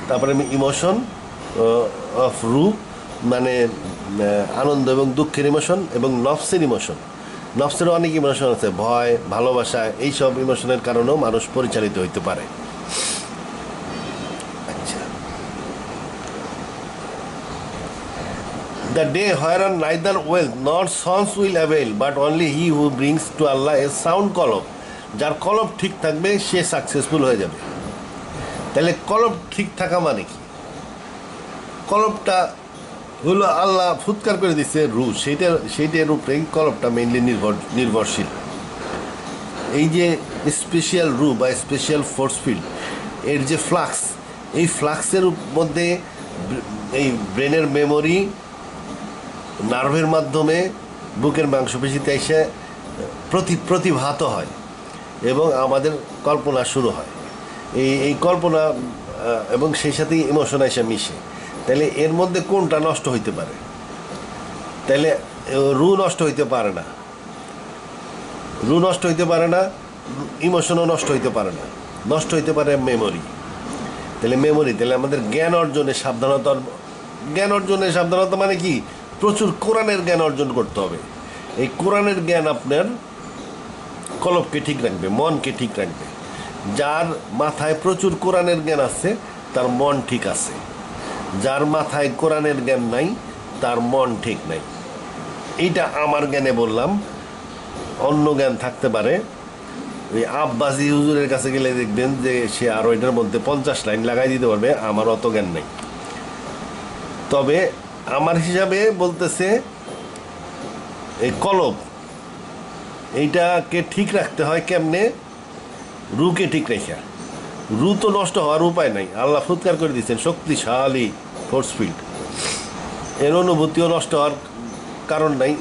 তারপরে ইমোশন অফ রু মানে আনন্দ এবং দুঃখের ইমোশন, এবং নফসের ইমোশন। নফসেরও অনেক ইমোশন আছে, ভয়, ভালোবাসা, এইসব ইমোশনের কারণেও মানুষ পরিচালিত হইতে পারে। আচ্ছা, the day whereon neither wealth nor sons will avail, but only he who brings to Allah a sound কলব। যার কলব ঠিক থাকবে সে সাকসেসফুল হয়ে যাবে। তাহলে কলব ঠিক থাকা মানে কি? কলবটা হলো আল্লাহ ফুৎকার করে দিচ্ছে রু, সেইটার উপরেই কলবটা মেইনলি নির্ভরশীল। এই যে স্পেশাল রু বা স্পেশাল ফোর্স ফিল্ড, এর যে ফ্লাক্স, এই ফ্লাক্সের মধ্যে এই ব্রেনের মেমোরি নার্ভের মাধ্যমে বুকের মাংসপেশিতে এসে প্রতিভাত হয় এবং আমাদের কল্পনা শুরু হয়। এই কল্পনা এবং সেই সাথেই ইমোশন এসে মিশে। তাহলে এর মধ্যে কোনটা নষ্ট হইতে পারে? তাহলে রু নষ্ট হইতে পারে না, রু নষ্ট হইতে পারে না, ইমোশনও নষ্ট হইতে পারে না, নষ্ট হইতে পারে মেমোরি। তাহলে মেমোরি, তাহলে আমাদের জ্ঞান অর্জনের সাবধানতা মানে কি? প্রচুর কোরআনের জ্ঞান অর্জন করতে হবে। এই কোরআনের জ্ঞান আপনার কলবকে ঠিক রাখবে, মনকে ঠিক রাখবে। যার মাথায় প্রচুর কোরআনের জ্ঞান আছে তার মন ঠিক আছে, যার মাথায় কোরআনের জ্ঞান নাই তার মন ঠিক নাই। এইটা আমার জ্ঞানে বললাম, অন্য জ্ঞান থাকতে পারে। ওই আব্বাসি হুজুরের কাছে গেলে দেখবেন যে সে আরও এটার মধ্যে 50 লাইন লাগাই দিতে পারবে, আমার অত জ্ঞান নেই। তবে আমার হিসাবে বলতেছে এই কলব, এইটাকে ঠিক রাখতে হয় কেমনে? রুকে ঠিক রেখা। রু তো নষ্ট হওয়ার উপায় নাই, আল্লাহ ফুৎকার করে দিচ্ছেন শক্তিশালী ফোর্স ফিল্ড, এর অনুভূতিও নষ্ট হওয়ার কারণ নাই।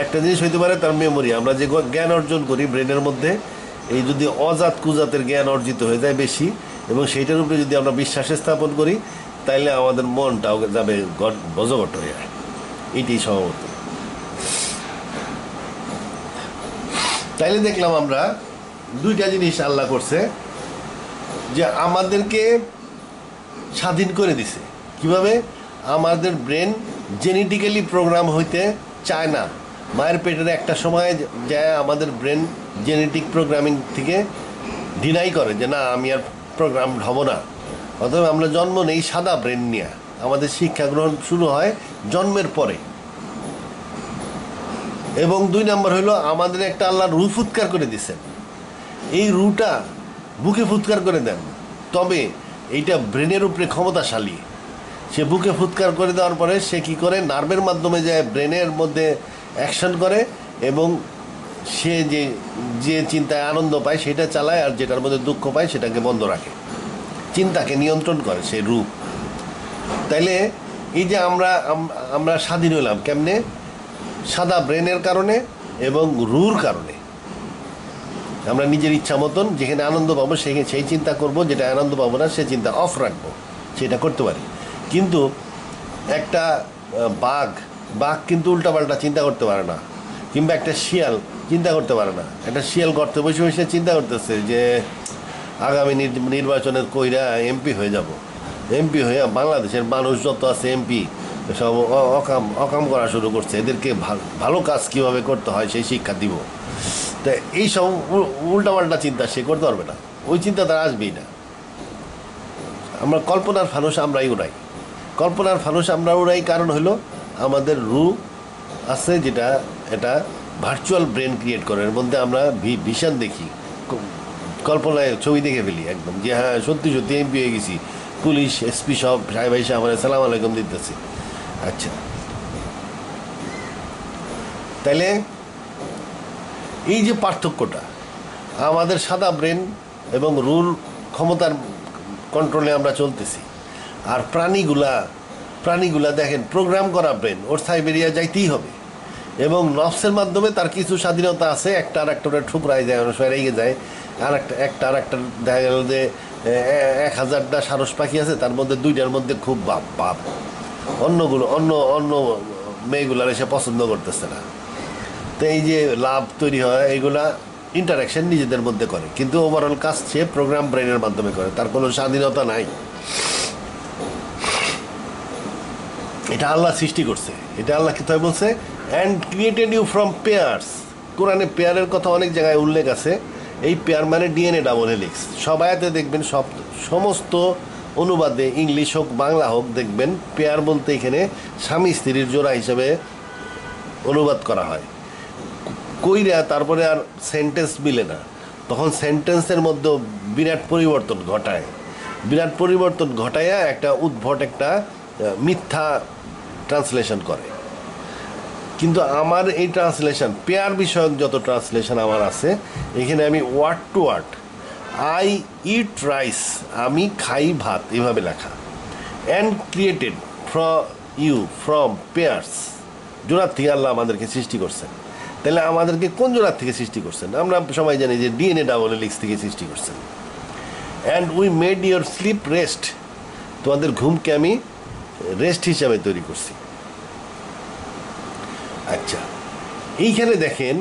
একটা জিনিস হইতে পারে তার মেমোরি, আমরা যে জ্ঞান অর্জন করি ব্রেনের মধ্যে, এই যদি অজাত কুজাতের জ্ঞান অর্জিত হয়ে যায় বেশি এবং সেইটার উপরে যদি আমরা বিশ্বাস স্থাপন করি, তাইলে আমাদের মনটাও যাবে বজগট হয়ে যায়। এটাই সম্ভবত। তাইলে দেখলাম আমরা দুইটা জিনিস আল্লাহ করছে, যে আমাদেরকে স্বাধীন করে দিছে। কিভাবে? আমাদের ব্রেন জেনেটিক্যালি প্রোগ্রাম হইতে চায় না। মায়ের পেটের একটা সময় যায় আমাদের ব্রেন জেনেটিক প্রোগ্রামিং থেকে ডিনাই করে যে না, আমি আর প্রোগ্রাম হব না। অথবা আমরা জন্ম নেই সাদা ব্রেন নিয়ে, আমাদের শিক্ষা গ্রহণ শুরু হয় জন্মের পরে। এবং 2 নম্বর হলো আমাদের একটা আল্লাহ রু ফুৎকার করে দিচ্ছেন। এই রুটা বুকে ফুৎকার করে দেন, তবে এইটা ব্রেনের উপরে ক্ষমতাশালী। সে বুকে ফুৎকার করে দেওয়ার পরে সে কী করে? নার্ভের মাধ্যমে যায় ব্রেনের মধ্যে অ্যাকশন করে এবং সে যে চিন্তায় আনন্দ পায় সেটা চালায়, আর যেটার মধ্যে দুঃখ পায় সেটাকে বন্ধ রাখে, চিন্তাকে নিয়ন্ত্রণ করে সেই রূপ। তাইলে এই যে আমরা স্বাধীন হলাম কেমনে? সাদা ব্রেনের কারণে এবং রুর কারণে। আমরা নিজের ইচ্ছা মতন যেখানে আনন্দ পাবো সেই চিন্তা করব, যেটা আনন্দ পাবো না সে চিন্তা অফ রাখবো, সেটা করতে পারি। কিন্তু একটা বাঘ কিন্তু উল্টাপাল্টা চিন্তা করতে পারে না, কিংবা একটা শিয়াল চিন্তা করতে পারে না। একটা শিয়াল গর্তে বসে বসে চিন্তা করতেছে যে আগামী নির্বাচনের কইরা এমপি হয়ে যাব, এমপি হয়ে বাংলাদেশের মানুষ যত আছে এমপি সব অকাম করা শুরু করছে, এদেরকে ভালো কাজ কীভাবে করতে হয় সেই শিক্ষা দিব। তা এইসব উল্টাপাল্টা চিন্তা সে করতে পারবে না, ওই চিন্তা তার আসবেই না। আমরা কল্পনার ফানুস আমরাই উড়াই, কল্পনার ফানুস আমরা উড়াই। কারণ হলো আমাদের রু আছে যেটা এটা ভার্চুয়াল ব্রেন ক্রিয়েট করে, এর মধ্যে আমরা ভিশন দেখি, কল্পনায় ছবি দেখে ফেলি একদম, যে হ্যাঁ সত্যি সত্যি এমপি হয়ে গেছি, পুলিশ এসপি সব সাহেব এসে আমার সালাম আলাইকুম দিতেছি। আচ্ছা, তাইলে এই যে পার্থক্যটা, আমাদের সাদা ব্রেন এবং রুল ক্ষমতার কন্ট্রোলে আমরা চলতেছি, আর প্রাণীগুলা দেখেন প্রোগ্রাম করা ব্রেন, ওর সাইবেরিয়া যাইতেই হবে এবং নফসের মাধ্যমে তার কিছু স্বাধীনতা আছে। একটা আর একটা ঠুকরাই যায়, অনেক সময় রেগে যায়। আর একটা দেখা গেল যে 1000টা সারস পাখি আছে, তার মধ্যে 2টার মধ্যে খুব বাপ অন্য মেয়েগুলার এসে পছন্দ করতেছে না। তো এই যে লাভ তৈরি হয়, এইগুলা ইন্টারাকশন নিজেদের মধ্যে করে, কিন্তু ওভারঅল কাজ সে প্রোগ্রাম ব্রেনের মাধ্যমে করে, তার কোনো স্বাধীনতা নাই। এটা আল্লাহ সৃষ্টি করছে, এটা আল্লাহ কি তাই বলছে, and created you from pairs. কোরআনে পেয়ারের কথা অনেক জায়গায় উল্লেখ আছে। এই পেয়ার মানে ডিএনএ ডাবল হেলিক্স। সব আয়াতে দেখবেন, সমস্ত অনুবাদে ইংলিশ হোক বাংলা হোক দেখবেন পেয়ার বলতে এখানে স্বামী স্ত্রীর জোড়া হিসেবে অনুবাদ করা হয়। কইরা তারপরে আর সেন্টেন্স মিলে না, তখন সেন্টেন্সের মধ্যে বিরাট পরিবর্তন ঘটায়, একটা উদ্ভট একটা মিথ্যা ট্রান্সলেশন করে। কিন্তু আমার এই ট্রান্সলেশন পেয়ার বিষয়ক যত ট্রান্সলেশন আমার আছে, এখানে আমি word to word I eat rice, আমি খাই ভাত, এভাবে লেখা। অ্যান্ড ক্রিয়েটেড ফ্রম পেয়ার্স, জোড়ার থেকে আল্লাহ আমাদেরকে সৃষ্টি করছেন। তাহলে আমাদেরকে কোন জোড়ার থেকে সৃষ্টি করছেন? আমরা সবাই জানি যে DNA ডাবল হেলিক্স থেকে সৃষ্টি করছেন। And we made your slip rest, তোমাদের ঘুমকে আমি রেস্ট হিসাবে তৈরি করছি। আচ্ছা, এইখানে দেখেন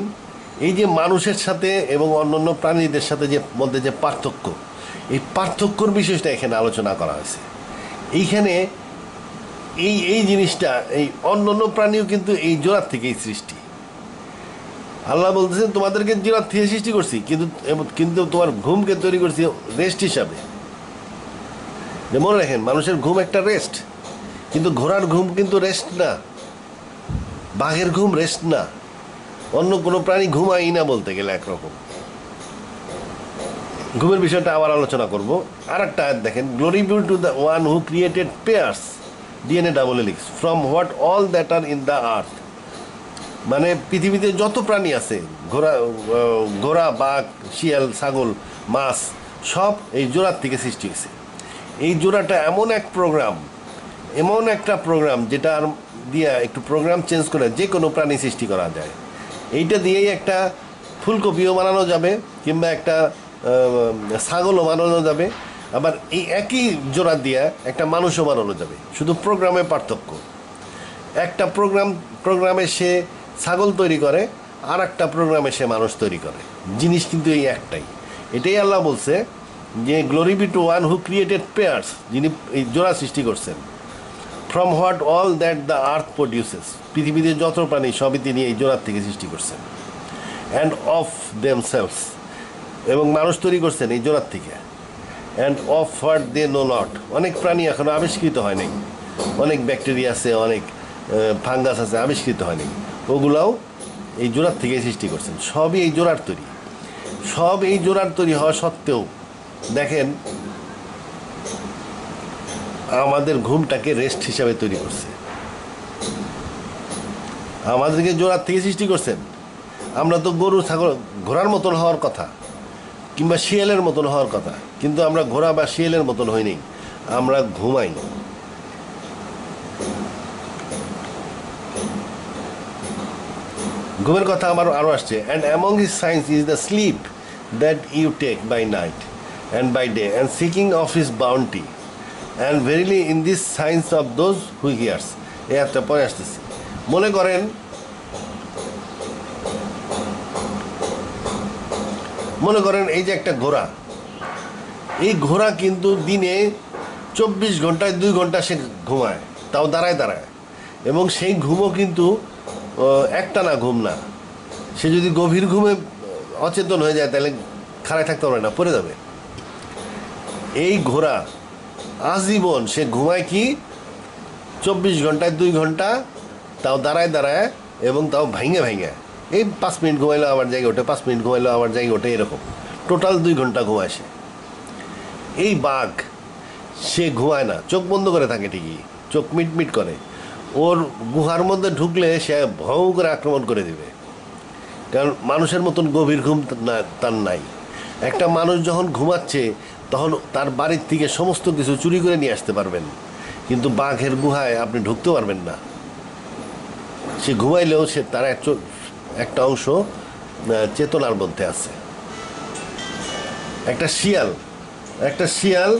এই যে মানুষের সাথে এবং অন্যান্য প্রাণীদের সাথে যে মধ্যে যে পার্থক্য, এই পার্থক্যর বিষয়টা এখানে আলোচনা করা হয়েছে। এইখানে এই জিনিসটা, এই অন্যান্য প্রাণীও কিন্তু এই জোড়ার থেকেই সৃষ্টি। আল্লাহ বলতেছেন তোমাদেরকে জোড়ার থেকে সৃষ্টি করছি, কিন্তু তোমার ঘুমকে তৈরি করছি রেস্ট হিসাবে। যে মনে রাখেন, মানুষের ঘুম একটা রেস্ট, কিন্তু ঘোড়ার ঘুম কিন্তু রেস্ট না, বাঘের ঘুম রেস্ট না, অন্য কোনো প্রাণী ঘুমাই না বলতে গেলে একরকম। ঘুমের বিষয়টা আবার আলোচনা করব। আর একটা আয়াত দেখেন, glory be to the one who created pairs DNA double helix from what all that are in the earth. মানে পৃথিবীতে যত প্রাণী আছে, ঘোড়া, বাঘ, শিয়াল, ছাগল, মাছ, সব এই জোড়ার থেকে সৃষ্টি হয়েছে। এই জোড়াটা এমন একটা প্রোগ্রাম যেটা দিয়ে একটু প্রোগ্রাম চেঞ্জ করে যে কোনো প্রাণী সৃষ্টি করা যায়। এইটা দিয়েই একটা ফুলকপিও বানানো যাবে, কিংবা একটা ছাগলও বানানো যাবে, আবার এই একই জোড়া দিয়ে একটা মানুষও বানানো যাবে। শুধু প্রোগ্রামে পার্থক্য। একটা প্রোগ্রামে সে ছাগল তৈরি করে, আর একটা প্রোগ্রামে সে মানুষ তৈরি করে। জিনিস কিন্তু এই একটাই। এটাই আল্লাহ বলছে যে glory be to one who created pairs, যিনি এই জোড়া সৃষ্টি করছেন। From what all that the earth produces, পৃথিবীতে যত প্রাণী সবই তিনি এই জোড়ার থেকে সৃষ্টি করছেন। অ্যান্ড অফ দেমসেলভস, এবং মানুষ তৈরি করছেন এই জোড়ার থেকে। And of what they know not, অনেক প্রাণী এখনো আবিষ্কৃত হয় নাই, অনেক ব্যাকটেরিয়া আছে, অনেক ফাঙ্গাস আছে, আবিষ্কৃত হয়নি, ওগুলাও এই জোড়ার থেকে সৃষ্টি করছেন। সবই এই জোড়ার তৈরি। সব এই জোড়ার তৈরি হওয়া সত্ত্বেও দেখেন আমাদের ঘুমটাকে রেস্ট হিসাবে তৈরি করছে। আমাদেরকে জোড়ার থেকে সৃষ্টি করছেন। আমরা তো গরু, ছাগল, ঘোড়ার মতন হওয়ার কথা, কিংবা শিয়ালের মতন হওয়ার কথা, কিন্তু আমরা ঘোড়া বা শিয়ালের মতন হইনি, আমরা ঘুমাই। ঘুমের কথা আমার আরও আসছে। And among his science is the sleep that you take by night and by day and seeking of his bounty and verily in this science of those who hears. এই একটা পরে আসতেছি। মনে করেন এই যে একটা ঘোড়া, এই ঘোড়া কিন্তু দিনে 24 ঘন্টায় 2 ঘন্টা সে ঘুমায়, তাও দাঁড়ায়, এবং সেই ঘুমও কিন্তু একটানা ঘুম না। সে যদি গভীর ঘুমে অচেতন হয়ে যায় তাহলে খাড়ায় থাকতে পারে না, পড়ে যাবে। এই ঘোড়া আজীবন সে ঘুমায় কি 24 ঘন্টায় 2 ঘন্টা, তাও দাঁড়ায়, এবং তাও ভাঙে এই 5 মিনিট ঘুমাইলো আবার জায়গায় ওঠে, 5 মিনিট ঘুমাইলো আবার জায়গায় ওঠে, এরকম টোটাল 2 ঘন্টা ঘুমায় সে। এই বাঘ সে ঘুমায় না, চোখ বন্ধ করে থাকে ঠিকই, চোখ মিটমিট করে। ওর গুহার মধ্যে ঢুকলে সে ভৌ করে আক্রমণ করে দেবে, কারণ মানুষের মতন গভীর ঘুম তার নাই। একটা মানুষ যখন ঘুমাচ্ছে তখন তার বাড়ির থেকে সমস্ত কিছু চুরি করে নিয়ে আসতে পারবেন, কিন্তু বাঘের গুহায় আপনি ঢুকতে পারবেন না। সে ঘুমাইলেও সে তার একটা অংশ চেতনার মধ্যে আছে। একটা শিয়াল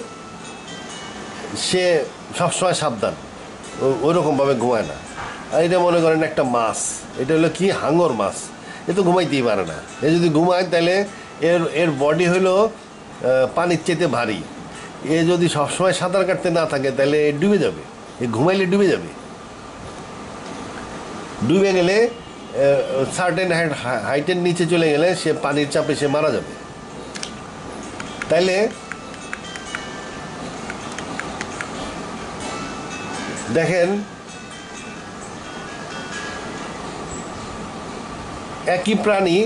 সে সবসময় সাবধান, ওই রকমভাবে ঘুমায় না। আর এটা মনে করেন একটা মাছ, এটা হলো কি হাঙর মাছ, এ তো ঘুমাইতেই পারে না। এ যদি ঘুমায় তাহলে এর বডি হলো পানির চেতে ভারী। এ যদি সবসময় সাঁতার কাটতে না থাকে তাহলে এ ডুবে যাবে, এ ঘুমাইলে ডুবে যাবে। ডুবে গেলে সার্টেন হাইটের নিচে চলে গেলে সে পানির চাপে সে মারা যাবে। তাইলে দেখেন একই প্রাণী,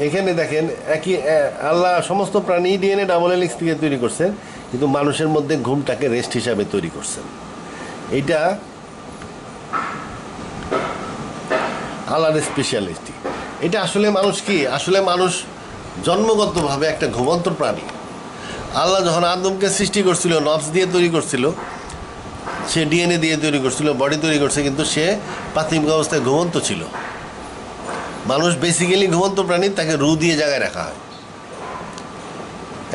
এখানে দেখেন একই আল্লাহ সমস্ত প্রাণী DNA ডাবল হেলিক্স থেকে তৈরি করছেন, কিন্তু মানুষের মধ্যে ঘুমটাকে রেস্ট হিসাবে তৈরি করছেন। এইটা আল্লাহর স্পেশালিটি। এটা আসলে মানুষ কি, আসলে মানুষ জন্মগতভাবে একটা ঘুমন্ত প্রাণী। আল্লাহ যখন আদমকে সৃষ্টি করছিল, নফস দিয়ে তৈরি করছিল, সে ডিএনএ দিয়ে তৈরি করছিল, বডি তৈরি করছে, কিন্তু সে প্রাথমিক অবস্থায় ঘুমন্ত ছিল। মানুষ বেসিক্যালি ঘুমন্ত প্রাণী, তাকে রু দিয়ে জায়গায় রাখা হয়।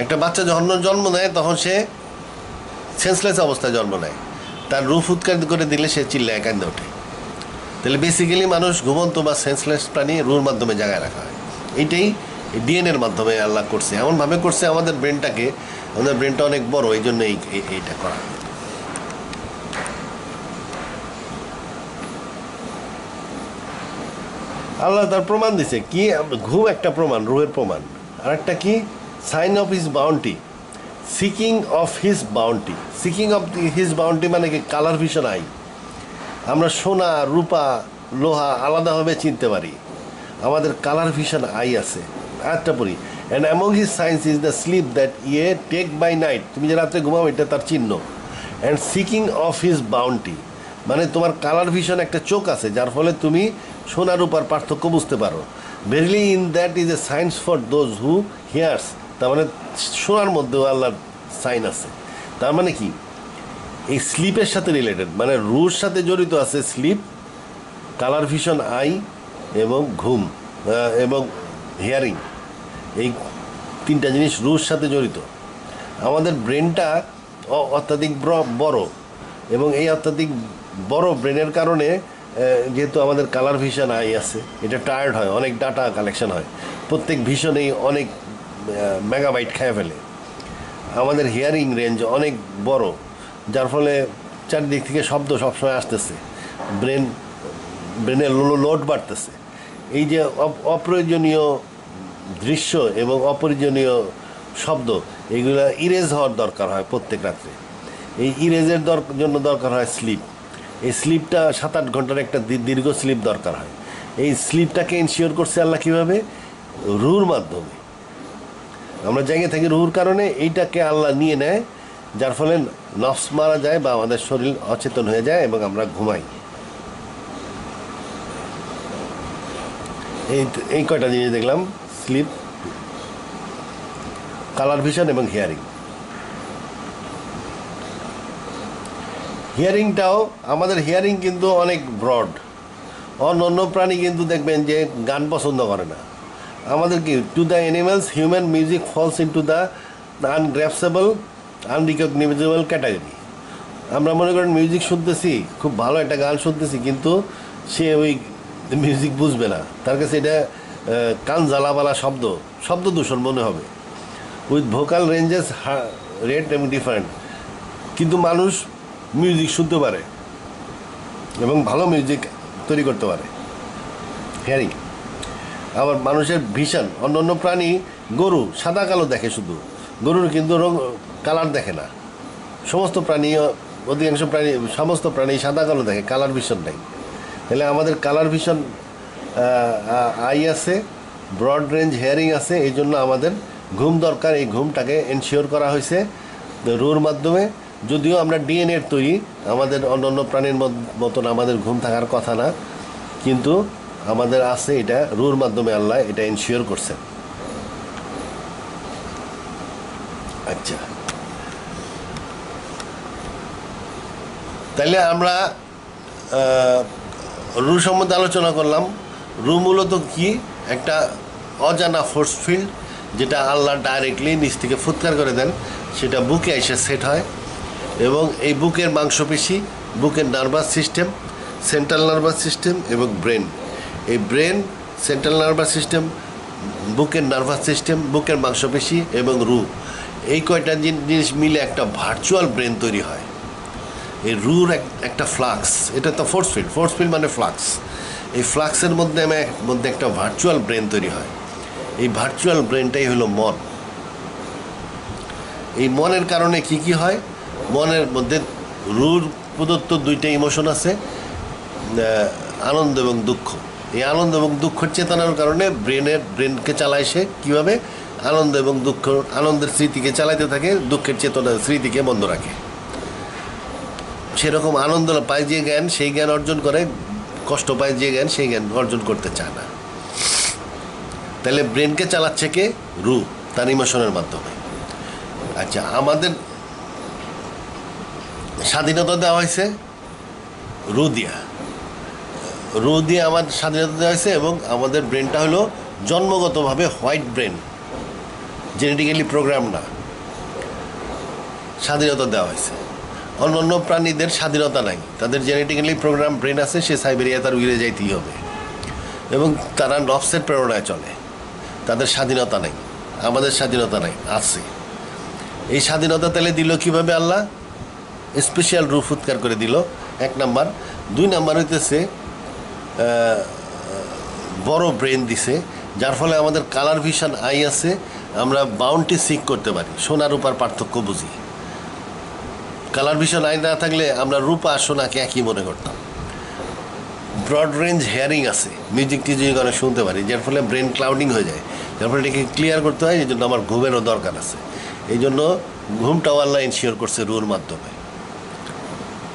একটা বাচ্চা যখন জন্ম নেয় তখন সে সেন্সলেস অবস্থায় জন্ম নেয়, তার রু ফুৎকার করে দিলে সে চিল্লায় কান্দে ওঠে। তাহলে বেসিক্যালি মানুষ ঘুমন্ত বা সেন্সলেস প্রাণী, রুর মাধ্যমে জায়গায় রাখা হয়। এইটাই ডিএনএর মাধ্যমে আল্লাহ করছে, এমনভাবে করছে আমাদের ব্রেনটাকে, আমাদের ব্রেনটা অনেক বড়, এই জন্য এইটা করা। আল্লাহ তার প্রমাণ দিছে কি, ঘুম একটা প্রমাণ, রুহের প্রমাণ। আর একটা কি, sign of his bounty, seeking of his bounty. Seeking of his bounty মানে কি, কালার ভিশন আই। আমরা সোনা, রূপা, লোহা আলাদাভাবে চিনতে পারি, আমাদের কালার ভিশন আই আছে। আরেকটা পড়ি, and among his science is the sleep that ye take by night. তুমি যে রাত্রে ঘুমাও, এটা তার চিহ্ন। And seeking of his bounty মানে তোমার কালার ভিশন একটা চোখ আছে, যার ফলে তুমি সোনা রূপার পার্থক্য বুঝতে পারো। Verily in that is a science for those who here's. তার মানে সোনার মধ্যেও আল্লাহর সাইন আছে। তার মানে কি, এই স্লিপের সাথে রিলেটেড, মানে রুর সাথে জড়িত আছে স্লিপ, কালার ভিশন আই এবং ঘুম এবং হিয়ারিং। এই তিনটা জিনিস রুর সাথে জড়িত। আমাদের ব্রেনটা অত্যাধিক বড়, এবং এই অত্যাধিক বড় ব্রেনের কারণে যেহেতু আমাদের কালার ভিশন আই আছে, এটা টায়ার্ড হয়, অনেক ডাটা কালেকশন হয়, প্রত্যেক ভিশনেই অনেক মেগাবাইট খেয়ে ফেলে। আমাদের হিয়ারিং রেঞ্জ অনেক বড়, যার ফলে চারিদিক থেকে শব্দ সবসময় আসতেছে, ব্রেনের লোড বাড়তেছে। এই যে অপ্রয়োজনীয় দৃশ্য এবং অপ্রয়োজনীয় শব্দ, এইগুলো ইরেজ হওয়ার দরকার হয় প্রত্যেক রাত্রে। এই ইরেজের জন্য দরকার হয় স্লিপ। এই স্লিপটা 7-8 ঘন্টার একটা দীর্ঘ স্লিপ দরকার হয়। এই স্লিপটাকে ইনশিওর করছে আল্লাহ কীভাবে, রুর মাধ্যমে। আমরা জেগে থাকি রুর কারণে, এইটাকে আল্লাহ নিয়ে নেয়, যার ফলে নফস মারা যায় বা আমাদের শরীর অচেতন হয়ে যায় এবং আমরা ঘুমাই। এই কয়টা জিনিস দেখলাম, স্লিপ, কালার ভিশন এবং হিয়ারিং। হিয়ারিংটাও, আমাদের হিয়ারিং কিন্তু অনেক ব্রড। অন্য প্রাণী কিন্তু দেখবেন যে গান পছন্দ করে না। আমাদের কি, to the animals human music falls into the ungraspable unrecognisable category. আমরা মনে করেন মিউজিক শুনতেছি, খুব ভালো একটা গান শুনতেছি, কিন্তু সে ওই মিউজিক বুঝবে না, তার কাছে এটা কান জ্বালাবালা শব্দ দূষণ মনে হবে, উইথ ভোকাল রেঞ্জেস রেট এবং ডিফারেন্ট। কিন্তু মানুষ মিউজিক শুনতে পারে এবং ভালো মিউজিক তৈরি করতে পারে, হিয়ারিং। আবার মানুষের ভিশন, অন্য প্রাণী, গরু সাদা কালো দেখে শুধু, গরুর কিন্তু কালার দেখে না। সমস্ত প্রাণী, অধিকাংশ প্রাণী, সমস্ত প্রাণী সাদা কালো দেখে, কালার ভিশন নেই। তাহলে আমাদের কালার ভিশন আই আছে, ব্রড রেঞ্জ হিয়ারিং আছে, এই জন্য আমাদের ঘুম দরকার। এই ঘুমটাকে এনশিওর করা হয়েছে রুর মাধ্যমে। যদিও আমরা ডিএনএর তৈরি, আমাদের অন্য প্রাণীর মতন আমাদের ঘুম থাকার কথা না, কিন্তু আমাদের আছে, এটা রুর মাধ্যমে আল্লাহ এটা এনশিওর করছেন। আচ্ছা, তাইলে আমরা রু সম্বন্ধে আলোচনা করলাম। রু মূলত কি, একটা অজানা ফোর্স ফিল্ড, যেটা আল্লাহ ডাইরেক্টলি নিচ থেকে ফুৎকার করে দেন, সেটা বুকে এসে সেট হয়। এবং এই বুকের মাংসপেশি, বুকের nervous system, central nervous system এবং ব্রেন, এই ব্রেন, সেন্ট্রাল নার্ভাস সিস্টেম, বুকের নার্ভাস সিস্টেম, বুকের মাংসপেশি এবং রু, এই কয়টা জিনিস মিলে একটা ভার্চুয়াল ব্রেন তৈরি হয়। এই রুর একটা ফ্লাক্স, এটা তো ফোর্স ফিল্ড মানে ফ্লাক্স। এই ফ্লাক্সের মধ্যে একটা ভার্চুয়াল ব্রেন তৈরি হয়। এই ভার্চুয়াল ব্রেনটাই হলো মন। এই মনের কারণে কি হয়, মনের মধ্যে রুর প্রদত্ত দুইটা ইমোশন আছে, আনন্দ এবং দুঃখ। এই আনন্দ এবং দুঃখের চেতনার কারণে ব্রেনকে চালায় সে কীভাবে, আনন্দ এবং দুঃখ, আনন্দের স্মৃতিকে চালাইতে থাকে, দুঃখের চেতনা স্মৃতিকে বন্ধ রাখে। সেরকম আনন্দ পায় যে জ্ঞান সেই জ্ঞান অর্জন করে, কষ্ট পায় যে জ্ঞান সেই জ্ঞান অর্জন করতে চায় না। তাহলে ব্রেনকে চালাচ্ছে কে? রু, তার ইমোশনের মাধ্যমে। আচ্ছা, আমাদের স্বাধীনতা দেওয়া হয়েছে রু দিয়া, রু দিয়ে আমার স্বাধীনতা দেওয়া হয়েছে, এবং আমাদের ব্রেনটা হলো জন্মগতভাবে হোয়াইট ব্রেন, জেনেটিক্যালি প্রোগ্রাম না, স্বাধীনতা দেওয়া হয়েছে। অন্যান্য প্রাণীদের স্বাধীনতা নাই, তাদের জেনেটিক্যালি প্রোগ্রাম ব্রেন আছে, সে সাইবেরিয়া তার উড়ে যাইতেই হবে, এবং তারা নফসের প্রেরণায় চলে, তাদের স্বাধীনতা নাই। আমাদের স্বাধীনতা নাই, আছে। এই স্বাধীনতা তাহলে দিল কীভাবে? আল্লাহ স্পেশাল রূপ উৎকার করে দিল, 1 নাম্বার। 2 নাম্বার হইতেছে বড় ব্রেন দিছে, যার ফলে আমাদের কালার ভিশন আই আছে, আমরা বাউন্টি সিক করতে পারি, সোনা রূপার পার্থক্য বুঝি। কালার ভিশন আই না থাকলে আমরা রূপা আর সোনাকে একই মনে করতাম। ব্রড রেঞ্জ হেয়ারিং আছে, মিউজিক টিউজিক অনেক শুনতে পারি, যার ফলে ব্রেন ক্লাউডিং হয়ে যায়, যার ফলে এটাকে ক্লিয়ার করতে হয়। এই জন্য আমার ঘুমেরও দরকার আছে, এই জন্য ঘুমটাও আল্লাহ ইনশিওর করছে রুর মাধ্যমে।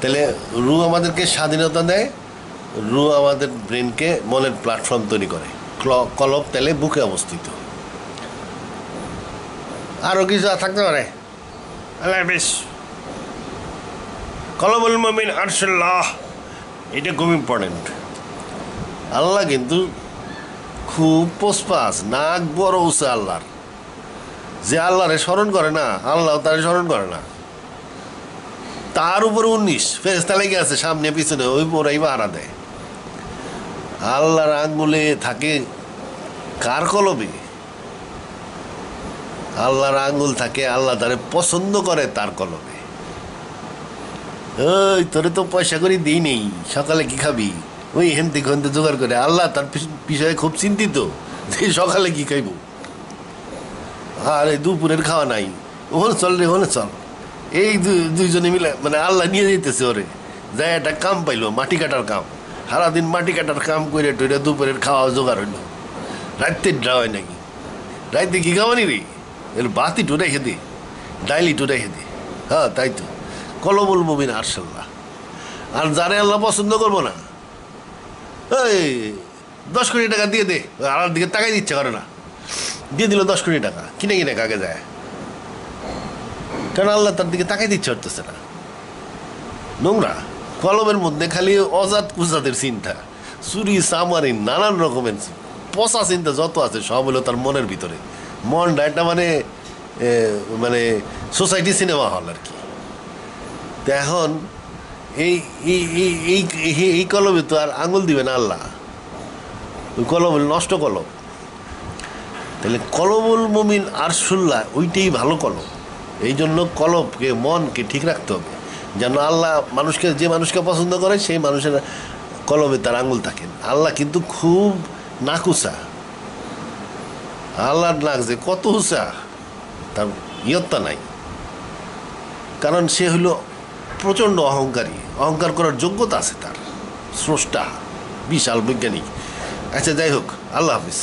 তাহলে রু আমাদেরকে স্বাধীনতা দেয়, রু আমাদের ব্রেনকে মনের প্ল্যাটফর্ম তৈরি করে। কলব তাহলে বুকে অবস্থিত। আরও কিছু থাকতে পারে? আল্লাহ বেশ, কলবুল মুমিন আরশুল্লাহ, এটা খুব ইম্পর্টেন্ট। আল্লাহ কিন্তু খুব পোসপাস, নাক বড় উঁচু আল্লাহর। যে আল্লাহরে স্মরণ করে না, আল্লাহ তারে স্মরণ করে না। তার উপরে 19 ফেরেশতা লেগে আছে সামনে পিছনে, ওই ওরাই পাহারা দেয়। আল্লাহর আঙ্গুলে থাকে কার কলবে? আল্লাহর আঙ্গুল থাকে, আল্লাহ তারে পছন্দ করে তার কলবে। ওই তোরে তো পয়সা করে দিই নেই, সকালে কি খাবি? ওই হেনতে হেনতে জোগাড় করে। আল্লাহ তার বিষয়ে খুব চিন্তিত যে সকালে কি খাইব, আর এই দুপুরের খাওয়া নাই, ওখানে চল রে, ওখানে চল। এই দুইজনে মিলে মানে আল্লাহ নিয়ে যেতেছে ওরে, যাই একটা কাম পাইলো, মাটি কাটার কাম। সারাদিন মাটি কাটার কাম করে টইরে দুপুরের খাওয়া জোগাড় হইলো। রাত্রে ড্রা হয় নাকি? রাইতে কি খাওয়ানি রে? এর বাতি টো রেখে দে, ডাইলি টো রেখে দে। হ্যাঁ তাই তো, কলবুল মুমিন আরশুল্লাহ। আর যারে আল্লাহ পছন্দ করবো না, এই 10 কোটি টাকা দিয়ে দে, আল্লাহর দিকে তাকাই দিচ্ছে করে না, দিয়ে দিল 10 কোটি টাকা, কিনে কিনে কাকে যায়, কারণ আল্লাহ তার দিকে তাকাই দিচ্ছে হতেছে না। নোংরা কলমের মধ্যে খালি অজাত কুজাতের চিন্তা, চুরি চামারি নানান রকমের পচা চিন্তা যত আছে সব হলো তার মনের ভিতরে। মনটা একটা মানে মানে সোসাইটি সিনেমা হল আর কি। তো এখন এই এই কলমে তো আর আঙুল দিবে না আল্লাহ, ওই কলম নষ্ট কলম। তাহলে কলমুল মুমিন আরশুল্লাহ ওইটাই ভালো কলম। এই জন্য কলবকে, মনকে ঠিক রাখতে হবে, যেন আল্লাহ মানুষকে, যে মানুষকে পছন্দ করে সেই মানুষের কলবে তার আঙুল থাকেন। আল্লাহ কিন্তু খুব নাকুচা, আল্লাহর নাক যে কত উঁচা তার ইয়ত্তা নাই, কারণ সে হইল প্রচণ্ড অহংকারী, অহংকার করার যোগ্যতা আছে তার, স্রষ্টা, বিশাল বৈজ্ঞানিক। আচ্ছা যাই হোক, আল্লাহ হাফিজ।